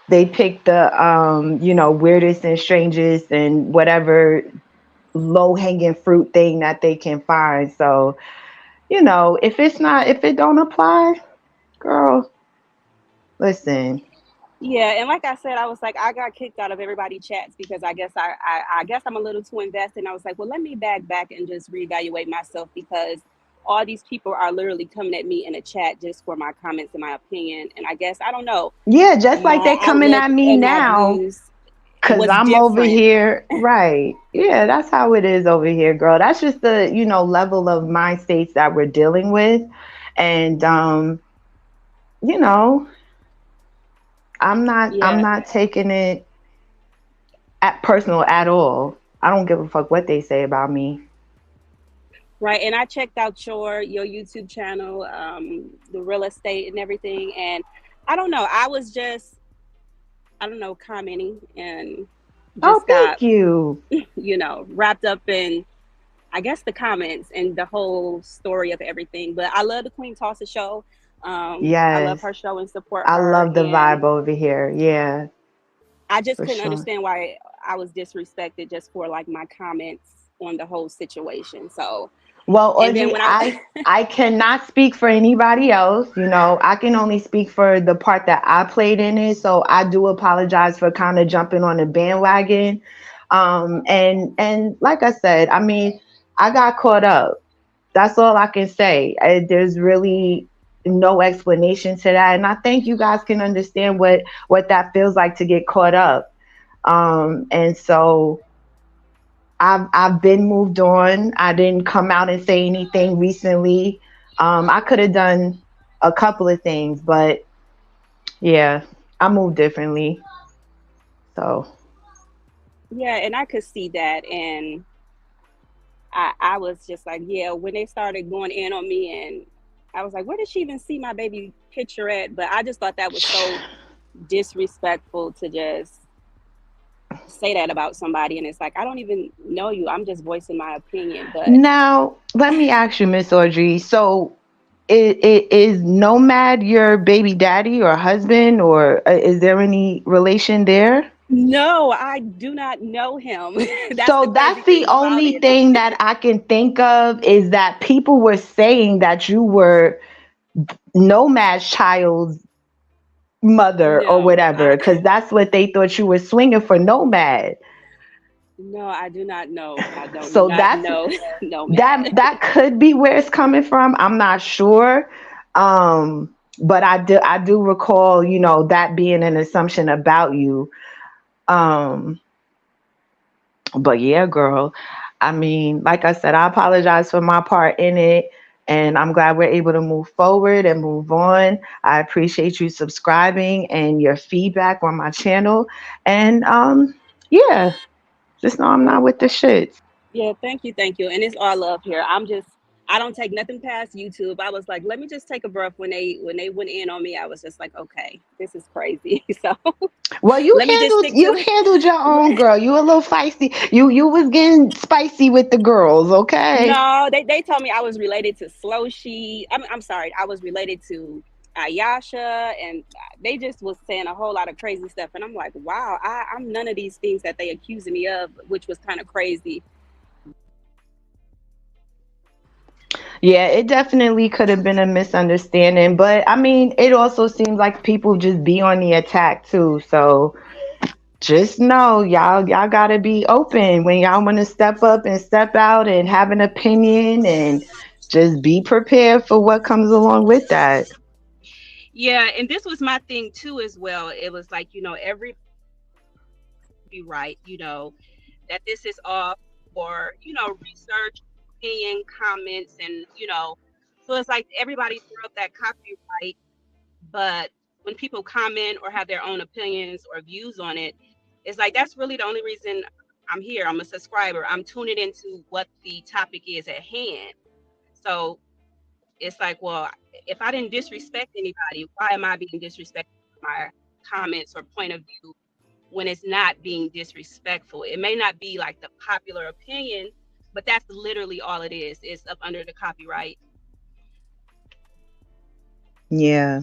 they pick the weirdest and strangest and whatever low hanging fruit thing that they can find. So, if it don't apply, girl, listen. Yeah, and like I said, I was like, I got kicked out of everybody chats because I guess I'm a little too invested. And I was like, well, let me back and just reevaluate myself because all these people are literally coming at me in a chat just for my comments and my opinion. And I guess I don't know, Yeah, just like my they coming outlook at me and my now. views Cause was I'm over different. here, right? Yeah, that's how it is over here, girl. That's just the level of mind states that we're dealing with, and you know, I'm Yeah, not taking it at personal at all. I don't give a fuck what they say about me. right. And I checked out your YouTube channel, the real estate and everything, and I don't know. I don't know, commenting and Oh, just got, thank you. wrapped up in, I guess, the comments and the whole story of everything. But I love the Queen Tulsa show. I love Yes, her show and support I her. love the vibe And over here. Yeah, I just for couldn't sure. understand why I was disrespected just for like my comments on the whole situation. So, Well, and then Audrey, when I, I cannot speak for anybody else. I can only speak for the part that I played in it. So I do apologize for kind of jumping on the bandwagon. And like I said, I mean, I got caught up. That's all I can say. There's really no explanation to that, and I think you guys can understand what that feels like to get caught up. And so I've been moved on. I didn't come out and say anything recently. I could have done a couple of things, but yeah, I moved differently. So yeah, and I could see that. And I was just like, yeah, when they started going in on me, and I was like, where did she even see my baby picture at? But I just thought that was so disrespectful to just say that about somebody. And it's like, I don't even know you. I'm just voicing my opinion. But now let me ask you, Miss Audrey. So is Nomad your baby daddy or husband, or is there any relation there? no, I do not know him. That's the So crazy that's the thing about only it. thing that I can think of is that people were saying that you were Nomad's child's mother or No, whatever, because that's what they thought you were swinging for Nomad. no, I do not know. I do So not that's know Nomad. that could be where it's coming from. I'm not sure. But I do recall, that being an assumption about you. Um, but yeah, girl. I mean, like I said, I apologize for my part in it. And I'm glad we're able to move forward and move on. I appreciate you subscribing and your feedback on my channel. And yeah, just know I'm Well, not with the shits. yeah, thank you, and it's all love here. I don't take nothing past YouTube. I was like, let me just take a breath when they went in on me. I was just like, okay, this is crazy. So Well, you let me just handled stick you to. handled your own, girl. You a little feisty. You was getting spicy with the girls, okay? No, they told me I was related to Slow She. I'm sorry, I was related to Ayasha, and they just was saying a whole lot of crazy stuff. And I'm like, wow, I'm none of these things that they accusing me of, which was kind of crazy. Yeah, it definitely could have been a misunderstanding, but I mean, it also seems like people just be on the attack too. So just know, y'all gotta be open when y'all want to step up and step out and have an opinion, and just be prepared for what comes along with that. Yeah, and this was my thing too as well. It was like, every be right, that this is all. or, research, opinion, comments, and, so it's like everybody threw up that copyright, but when people comment or have their own opinions or views on it, it's like that's really the only reason I'm here. I'm a subscriber. I'm tuning into what the topic is at hand. So it's like, well, if I didn't disrespect anybody, why am I being disrespected for my comments or point of view when it's not being disrespectful? It may not be like the popular opinion, but that's literally all it is. It's up under the copyright. Yeah,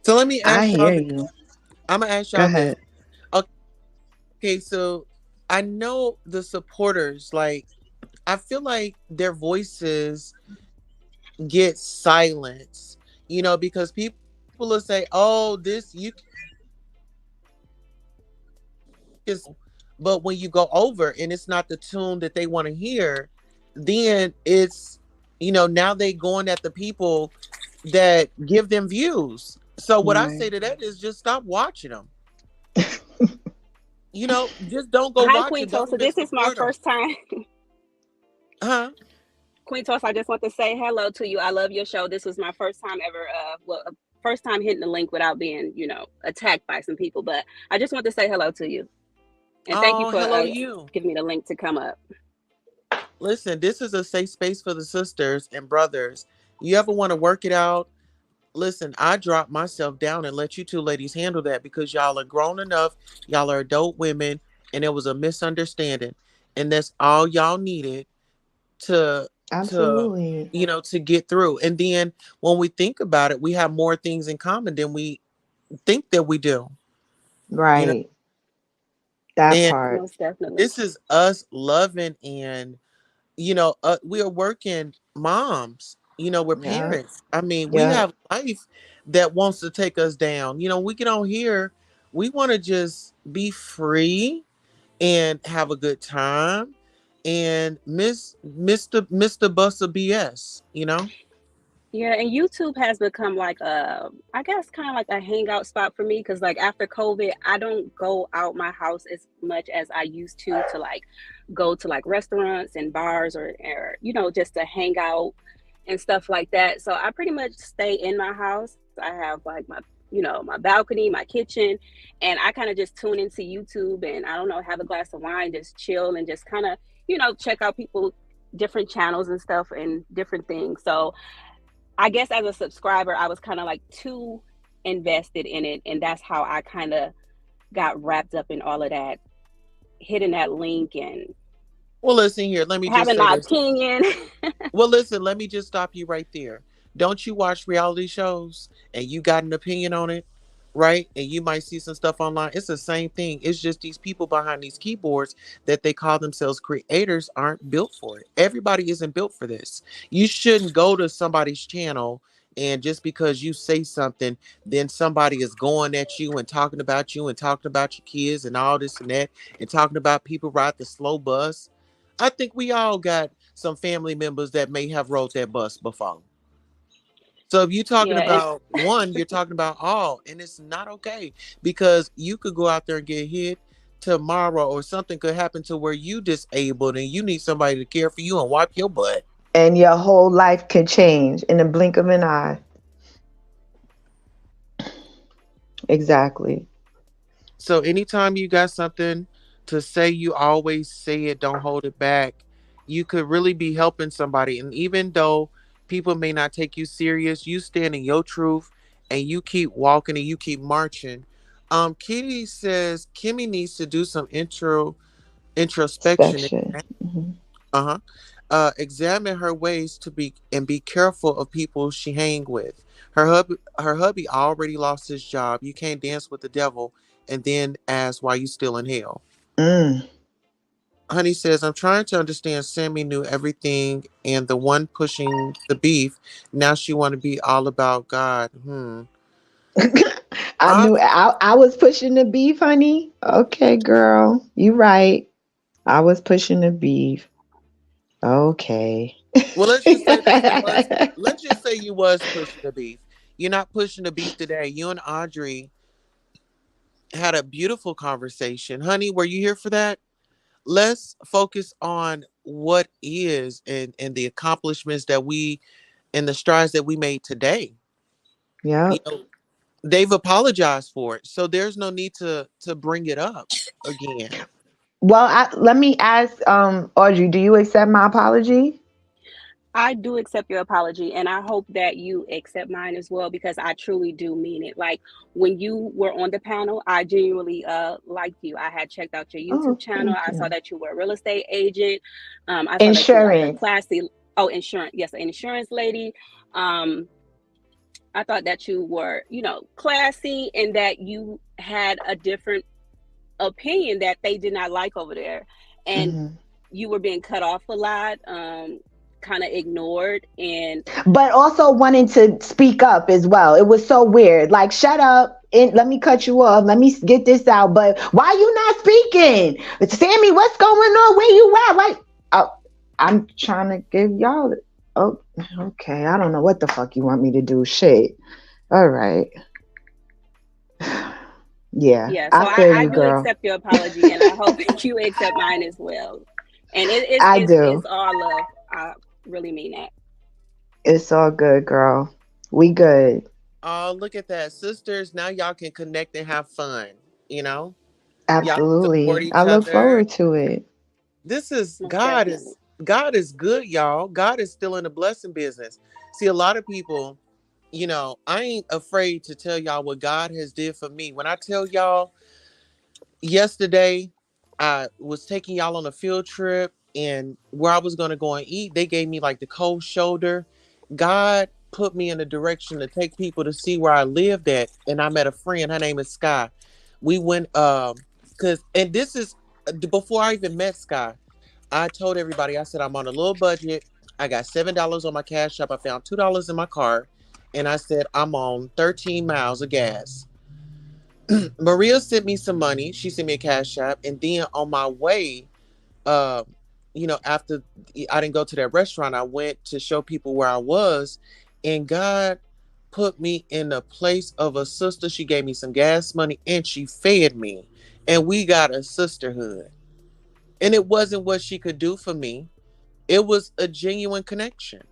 So let me I ask y'all hear this. you. I'm gonna ask Go y'all this. ahead. Okay, so I know the supporters, like, I feel like their voices get silenced, because people will say, "Oh, this you can just," but when you go over and it's not the tune that they want to hear, then it's, now they going at the people that give them views. So what I say Right. to that is just stop watching them. Just don't go Hi, watch Queen them. Don't Tulsa. even This is my support them. first time. Huh? Queen Tulsa, I just want to say hello to you. I love your show. This was my first time ever, first time hitting the link without being, attacked by some people. But I just want to say hello to you. And thank you Oh, for hello to you. giving me the link to come up. Listen, this is a safe space for the sisters and brothers. You ever want to work it out? Listen, I drop myself down and let you two ladies handle that because y'all are grown enough. Y'all are adult women, and it was a misunderstanding, and that's all y'all needed to to Absolutely. to get through. And then when we think about it, we have more things in common than we think that we do. You know, Right. That and part. Most definitely. this is us loving and we are working moms, we're Yeah. parents. I mean, we Yeah. have life that wants to take us down. We get on here, we want to just be free and have a good time and Mr. Bus of BS. Yeah, and YouTube has become like I guess kind of like a hangout spot for me because like after COVID, I don't go out my house as much as I used to like go to like restaurants and bars or just to hang out and stuff like that. So I pretty much stay in my house. I have like my balcony, my kitchen, and I kind of just tune into YouTube and I don't know, have a glass of wine, just chill and just kind of check out people different channels and stuff and different things. So I guess as a subscriber, I was kind of like too invested in it. And that's how I kind of got wrapped up in all of that, hitting that link and Well, listen here, let me just having say my this. opinion. Well, listen, let me just stop you right there. Don't you watch reality shows and you got an opinion on it, right? And you might see some stuff online. It's the same thing. It's just these people behind these keyboards that they call themselves creators aren't built for it. Everybody isn't built for this. You shouldn't go to somebody's channel and just because you say something, then somebody is going at you and talking about your kids and all this and that and talking about people ride the slow bus. I think we all got some family members that may have rode that bus before. So if you're talking Yeah. And about one, you're talking about all, and it's not okay because you could go out there and get hit tomorrow, or something could happen to where you disabled and you need somebody to care for you and wipe your butt. And your whole life can change in the blink of an eye. Exactly. So anytime you got something to say, you always say it, don't hold it back. You could really be helping somebody. And even though people may not take you serious, you stand in your truth and you keep walking and you keep marching. Kitty says Kimmy needs to do some introspection. Inspection. Hmm. Uh-huh. Examine her ways to be and be careful of people she hang with. Her hubby already lost his job. You can't dance with the devil and then ask why you still in hell. Mm. Honey says, I'm trying to understand. Sammy knew everything and the one pushing the beef. Now she want to be all about God. I I knew I was pushing the beef, honey. Okay, girl. You right. I was pushing the beef. Okay. well, let's just say that you was. Let's just say you was pushing the beef. You're not pushing the beef today. You and Audrey had a beautiful conversation. Honey, were you here for that? Let's focus on what is and the accomplishments that we and the strides that we made today. You Yep. know, they've apologized for it, so there's no need to bring it up again. Well, let me ask, Audrey, do you accept my apology? I do accept your apology, and I hope that you accept mine as well, because I truly do mean it. Like, when you were on the panel, I genuinely liked you. I had checked out your YouTube Oh, channel. thank I saw you. that you were a real estate agent. I saw that you were like a Insurance. classy, oh, insurance, yes, an insurance lady. Um, I thought that you were, classy, and that you had a different opinion that they did not like over there. And Hmm. you were being cut off a lot, kind of ignored. And But also wanting to speak up as well. It was so weird. Like, shut up. And let me cut you off. Let me get this out. But why you not speaking? Sammy, what's going on? Where you at? Like, oh, I'm trying to give y'all. Oh, okay. I don't know what the fuck you want me to do. Shit. All right. Yeah, yeah, so I feel I you, do girl. accept your apology, and I hope that you accept mine as well. And I do. it's all love. I really mean that. It's all good, girl. We good. Oh, look at that, sisters! Now y'all can connect and have fun. You know, y'all support Absolutely. I each look other. forward to it. This is Most definitely. God is good, y'all. God is still in the blessing business. See, a lot of people, I ain't afraid to tell y'all what God has did for me. When I tell y'all, yesterday I was taking y'all on a field trip, and where I was going to go and eat, they gave me like the cold shoulder. God put me in a direction to take people to see where I lived at, and I met a friend. Her name is Sky. We went cuz and this is before I even met Sky. I told everybody, I said, I'm on a little budget. I got $7 on my cash app. I found $2 in my car. And I said, I'm on 13 miles of gas. Maria sent me some money. She sent me a cash app. And then on my way, uh, after I didn't go to that restaurant, I went to show people where I was. And God put me in a place of a sister. She gave me some gas money and she fed me. And we got a sisterhood. And it wasn't what she could do for me. It was a genuine connection.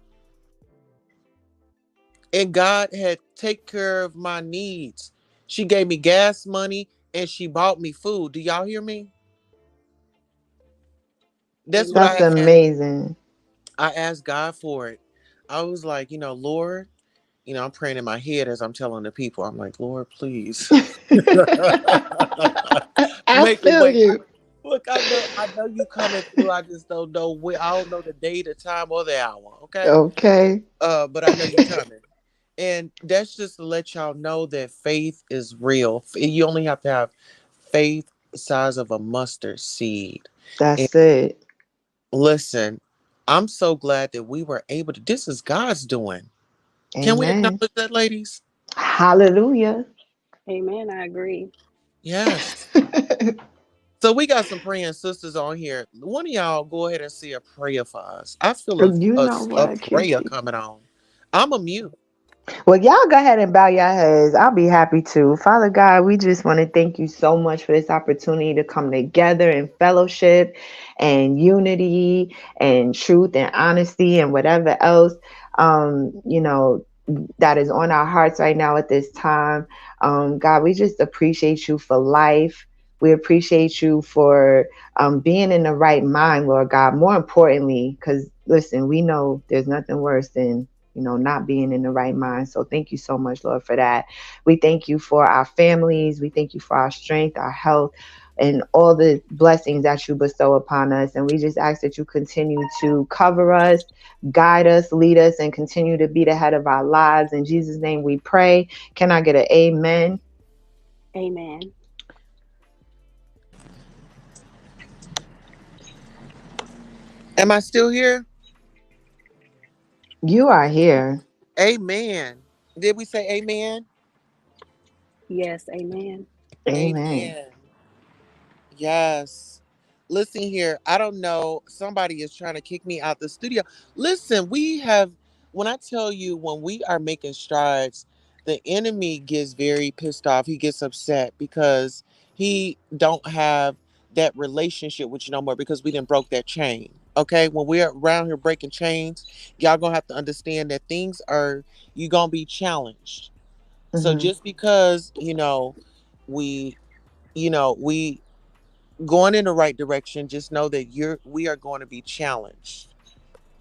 And God had take care of my needs. She gave me gas money and she bought me food. Do y'all hear me? That's what That's Amen. I had. amazing. I asked God for it. I was like, Lord, I'm praying in my head as I'm telling the people. I'm like, Lord, please I make a feel way. you. Look, I know you coming through. I just don't know where. I don't know the day, the time, or the hour. Okay. Okay. But I know you coming. And that's just to let y'all know that faith is real. You only have to have faith the size of a mustard seed. And That's it. listen, I'm so glad that we were able to. This is God's doing. Can we Amen. acknowledge that, ladies? Hallelujah. Amen. I agree. Yes. So we got some praying sisters on here. One of y'all go ahead and say a prayer for us. I feel You a, know a what, prayer Kiki? coming on. I'm a mute. Well, y'all go ahead and bow your heads. I'll be happy to. Father God, we just want to thank you so much for this opportunity to come together in fellowship and unity and truth and honesty and whatever else, you know, that is on our hearts right now at this time. God, we just appreciate you for life. We appreciate you for being in the right mind, Lord God. More importantly, because listen, we know there's nothing worse than not being in the right mind. So thank you so much, Lord, for that. We thank you for our families. We thank you for our strength, our health, and all the blessings that you bestow upon us. And we just ask that you continue to cover us, guide us, lead us, and continue to be the head of our lives. In Jesus' name we pray. Can I get an amen? Amen. Am I still here? You are here. Amen. Did we say amen? Yes. Amen. Amen. Amen. Yes. Listen here. I don't know. Somebody is trying to kick me out the studio. Listen, when I tell you, when we are making strides, the enemy gets very pissed off. He gets upset because he don't have that relationship with you no more because we didn't broke that chain. Okay, when we're around here breaking chains, y'all gonna have to understand that things are you gonna be challenged. So Hmm. just because we we going in the right direction, just know that we are going to be challenged.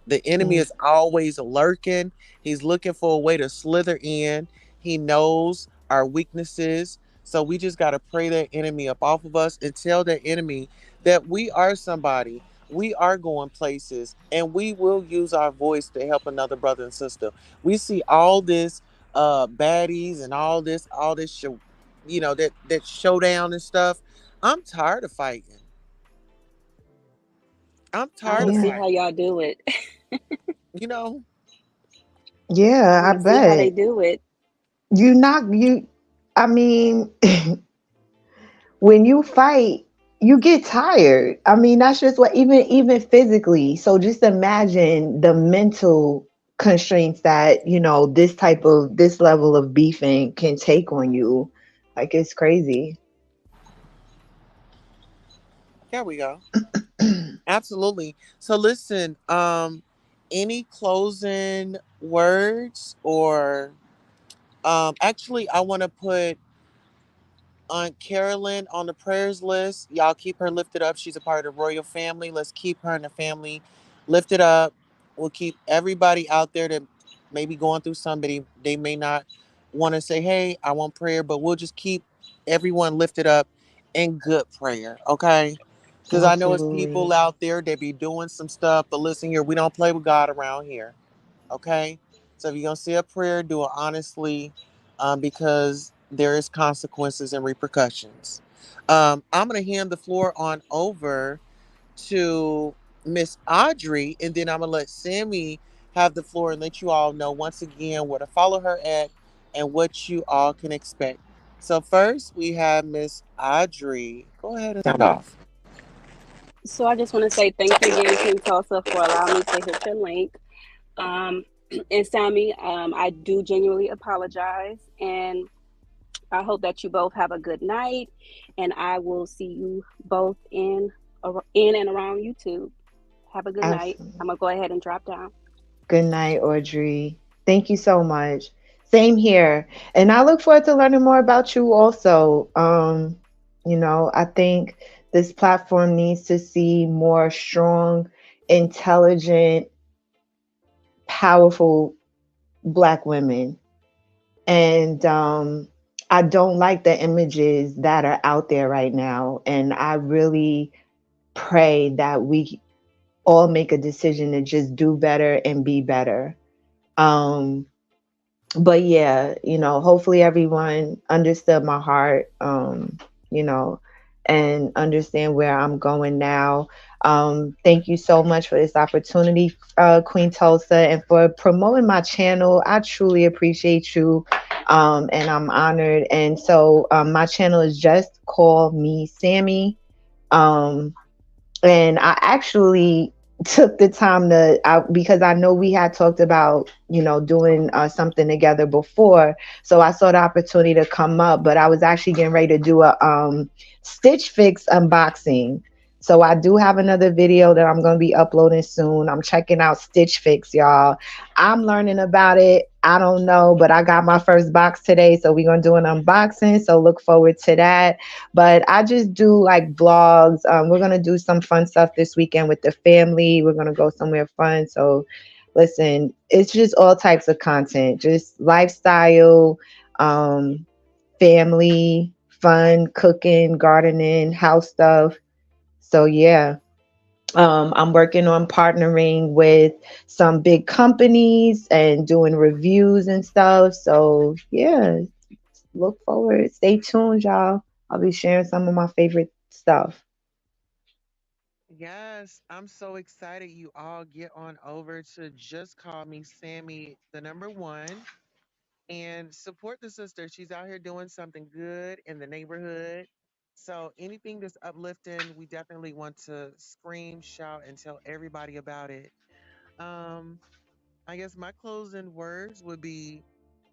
The enemy is always lurking. He's looking for a way to slither in. He knows our weaknesses. So we just got to pray that enemy up off of us and tell that enemy that we are somebody. We are going places and we will use our voice to help another brother and sister. We see all this baddies and all this that showdown and stuff. I'm tired of fighting. I'm I tired want of to see Yeah. how fighting. y'all do it. You know, Yeah, I I want to see how they bet. do it. You I mean, when you fight, you get tired. I mean, that's just what even physically. So just imagine the mental constraints that, this level of beefing can take on you. Like it's crazy. there we go. Absolutely. So listen, any closing words or actually I want to put Aunt Carolyn on the prayers list. Y'all keep her lifted up. She's a part of the royal family. Let's keep her and the family lifted up. We'll keep everybody out there that may be going through somebody. They may not want to say, hey, I want prayer, but we'll just keep everyone lifted up in good prayer, okay? Because I know it's people Absolutely. out there that be doing some stuff, but listen here, we don't play with God around here. Okay. So if you're gonna say a prayer, do it honestly, because there is consequences and repercussions. I'm gonna hand the floor on over to Miss Audrey, and then I'm gonna let Sammy have the floor and let you all know once again where to follow her at and what you all can expect. So first we have Miss Audrey. Go ahead and sound off. So I just want to say thank you again, Queen Tulsa, for allowing me to hit your link. Um, and Sammy, I do genuinely apologize, and I hope that you both have a good night. And I will see you both in and around YouTube. Have a good night. Absolutely. I'm gonna go ahead and drop down. Good night, Audrey. Thank you so much. Same here. And I look forward to learning more about you also. I think this platform needs to see more strong, intelligent, powerful Black women. And I don't like the images that are out there right now. And I really pray that we all make a decision to just do better and be better. Um, but yeah, hopefully everyone understood my heart, you know, and understand where I'm going now. Thank you so much for this opportunity, Queen Tulsa, and for promoting my channel. I truly appreciate you, and I'm honored. And so, my channel is Just Call Me Sammy. Um, and I actually took the time because I know we had talked about doing something together before, so I saw the opportunity to come up. But I was actually getting ready to do a Stitch Fix unboxing. So I do have another video that I'm going to be uploading soon. I'm checking out Stitch Fix, y'all. I'm learning about it. I don't know, but I got my first box today, so we're going to do an unboxing. So look forward to that. But I just do like vlogs. We're gonna do some fun stuff this weekend with the family. We're gonna go somewhere fun. So listen, it's just all types of content, just lifestyle, um, family, fun, cooking, gardening, house stuff. So yeah. I'm working on partnering with some big companies and doing reviews and stuff. So yeah, look forward. Stay tuned, y'all. I'll be sharing some of my favorite stuff. Yes, I'm so excited you all get on over to Just Call Me Sammy, the number one, and support the sister. She's out here doing something good in the neighborhood. So anything that's uplifting, we definitely want to scream, shout, and tell everybody about it. Um, I guess my closing words would be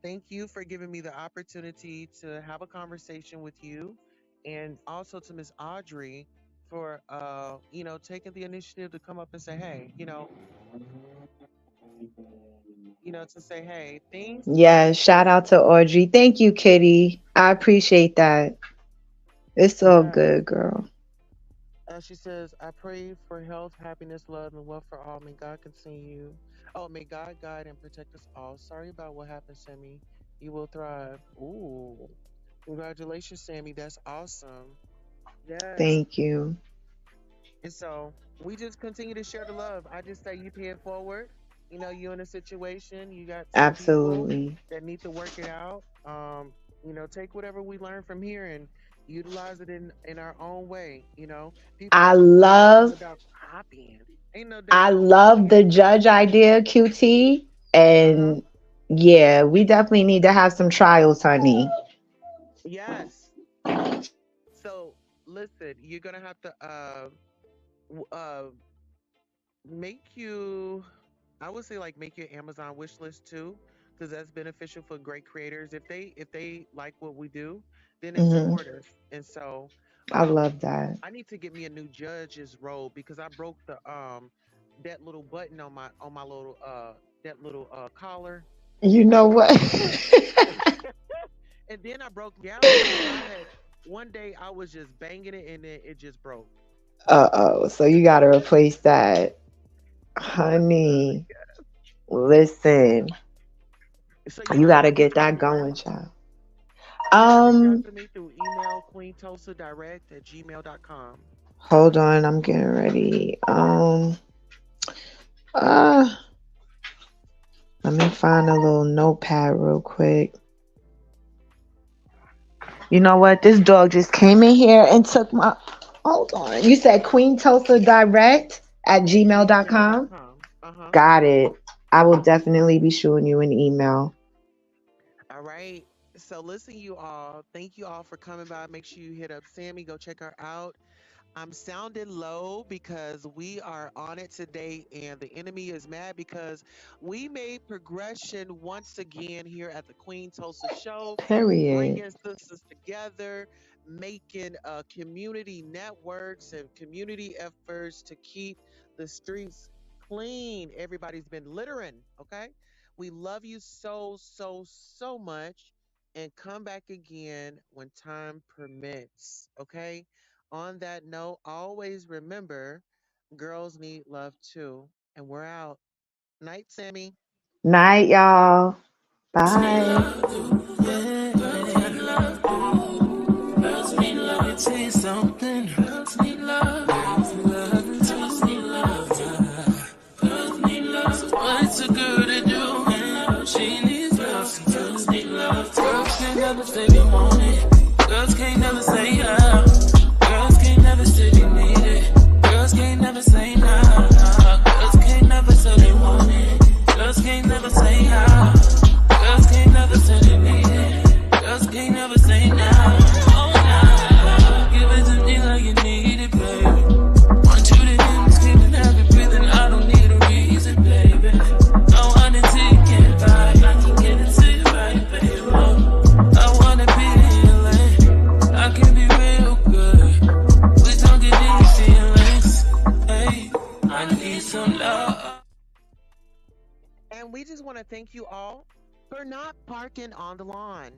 thank you for giving me the opportunity to have a conversation with you, and also to Miss Audrey for taking the initiative to come up and say, hey, to say, hey, things are Yeah, shout out to Audrey. Thank you, Kitty. I appreciate that. It's all yeah. good, girl. She says, I pray for health, happiness, love, and wealth for all. May God continue. Oh, may God guide and protect us all. Sorry about what happened, Sammy. You will thrive. Ooh. Congratulations, Sammy. That's awesome. Yes. Thank you. And so we just continue to share the love. I just say you pay it forward. You're in a situation, you got two people Absolutely. that need to work it out. Take whatever we learn from here and utilize it in our own way. People I always say it's all love about copying. Ain't no I daggone love the copying. judge idea, QT. Uh-huh. And yeah, we definitely need to have some trials, honey. Yes. So listen, you're gonna have to w- make you I would say like make your Amazon wish list too, because that's beneficial for great creators. If they like what we do, then they Hmm. support us. And so I love that. I need to get me a new judge's robe because I broke the that little button on my little that little collar. You I know broke what? it. And then I broke gallery because I had one day I was just banging it and then it just broke. Uh-oh. So you got to replace that. Honey, listen. So you You want to got to reach get out to that me, girl? going, child. You can reach out Um, to me through email queentulsadirect@gmail.com. hold on, I'm getting ready. Uh, let me find a little notepad real quick. You know what? This dog just came in here and took my. Hold on. You said Queen Tulsa Direct at gmail.com? Gmail.com. Uh-huh. Got it. I will definitely be shooting you an email. All right. So listen, you all. Thank you all for coming by. Make sure you hit up Sammy. Go check her out. I'm sounding low because we are on it today, and the enemy is mad because we made progression once again here at the Queen Tulsa Show, Period. bringing sisters together, making community networks and community efforts to keep the streets clean. Everybody's been littering, okay? We love you so, so, so much, and come back again when time permits, okay? On that note, always remember girls need love too. And we're out. Night, Sammy. Night, y'all. Bye. What's a girl to do? She needs love. Some girls need love. Girls can't never say they want it. Girls can't never say yeah. Girls can't never say they need it. Girls can't never say nah. Girls can't never say they want it. Girls can't never say yeah. Girls can't never say they need it. Girls can't never say nah. Oh nah. Give it to me like you need it, baby. Want you to hear me screaming, have it breathing. I don't need a reason, baby. I want it till you can't buy. I can get it to you right, baby. I wanna be in LA. I can be real good. Please don't get any feelings. Hey, I need some love. And we just want to thank you all for not parking on the lawn.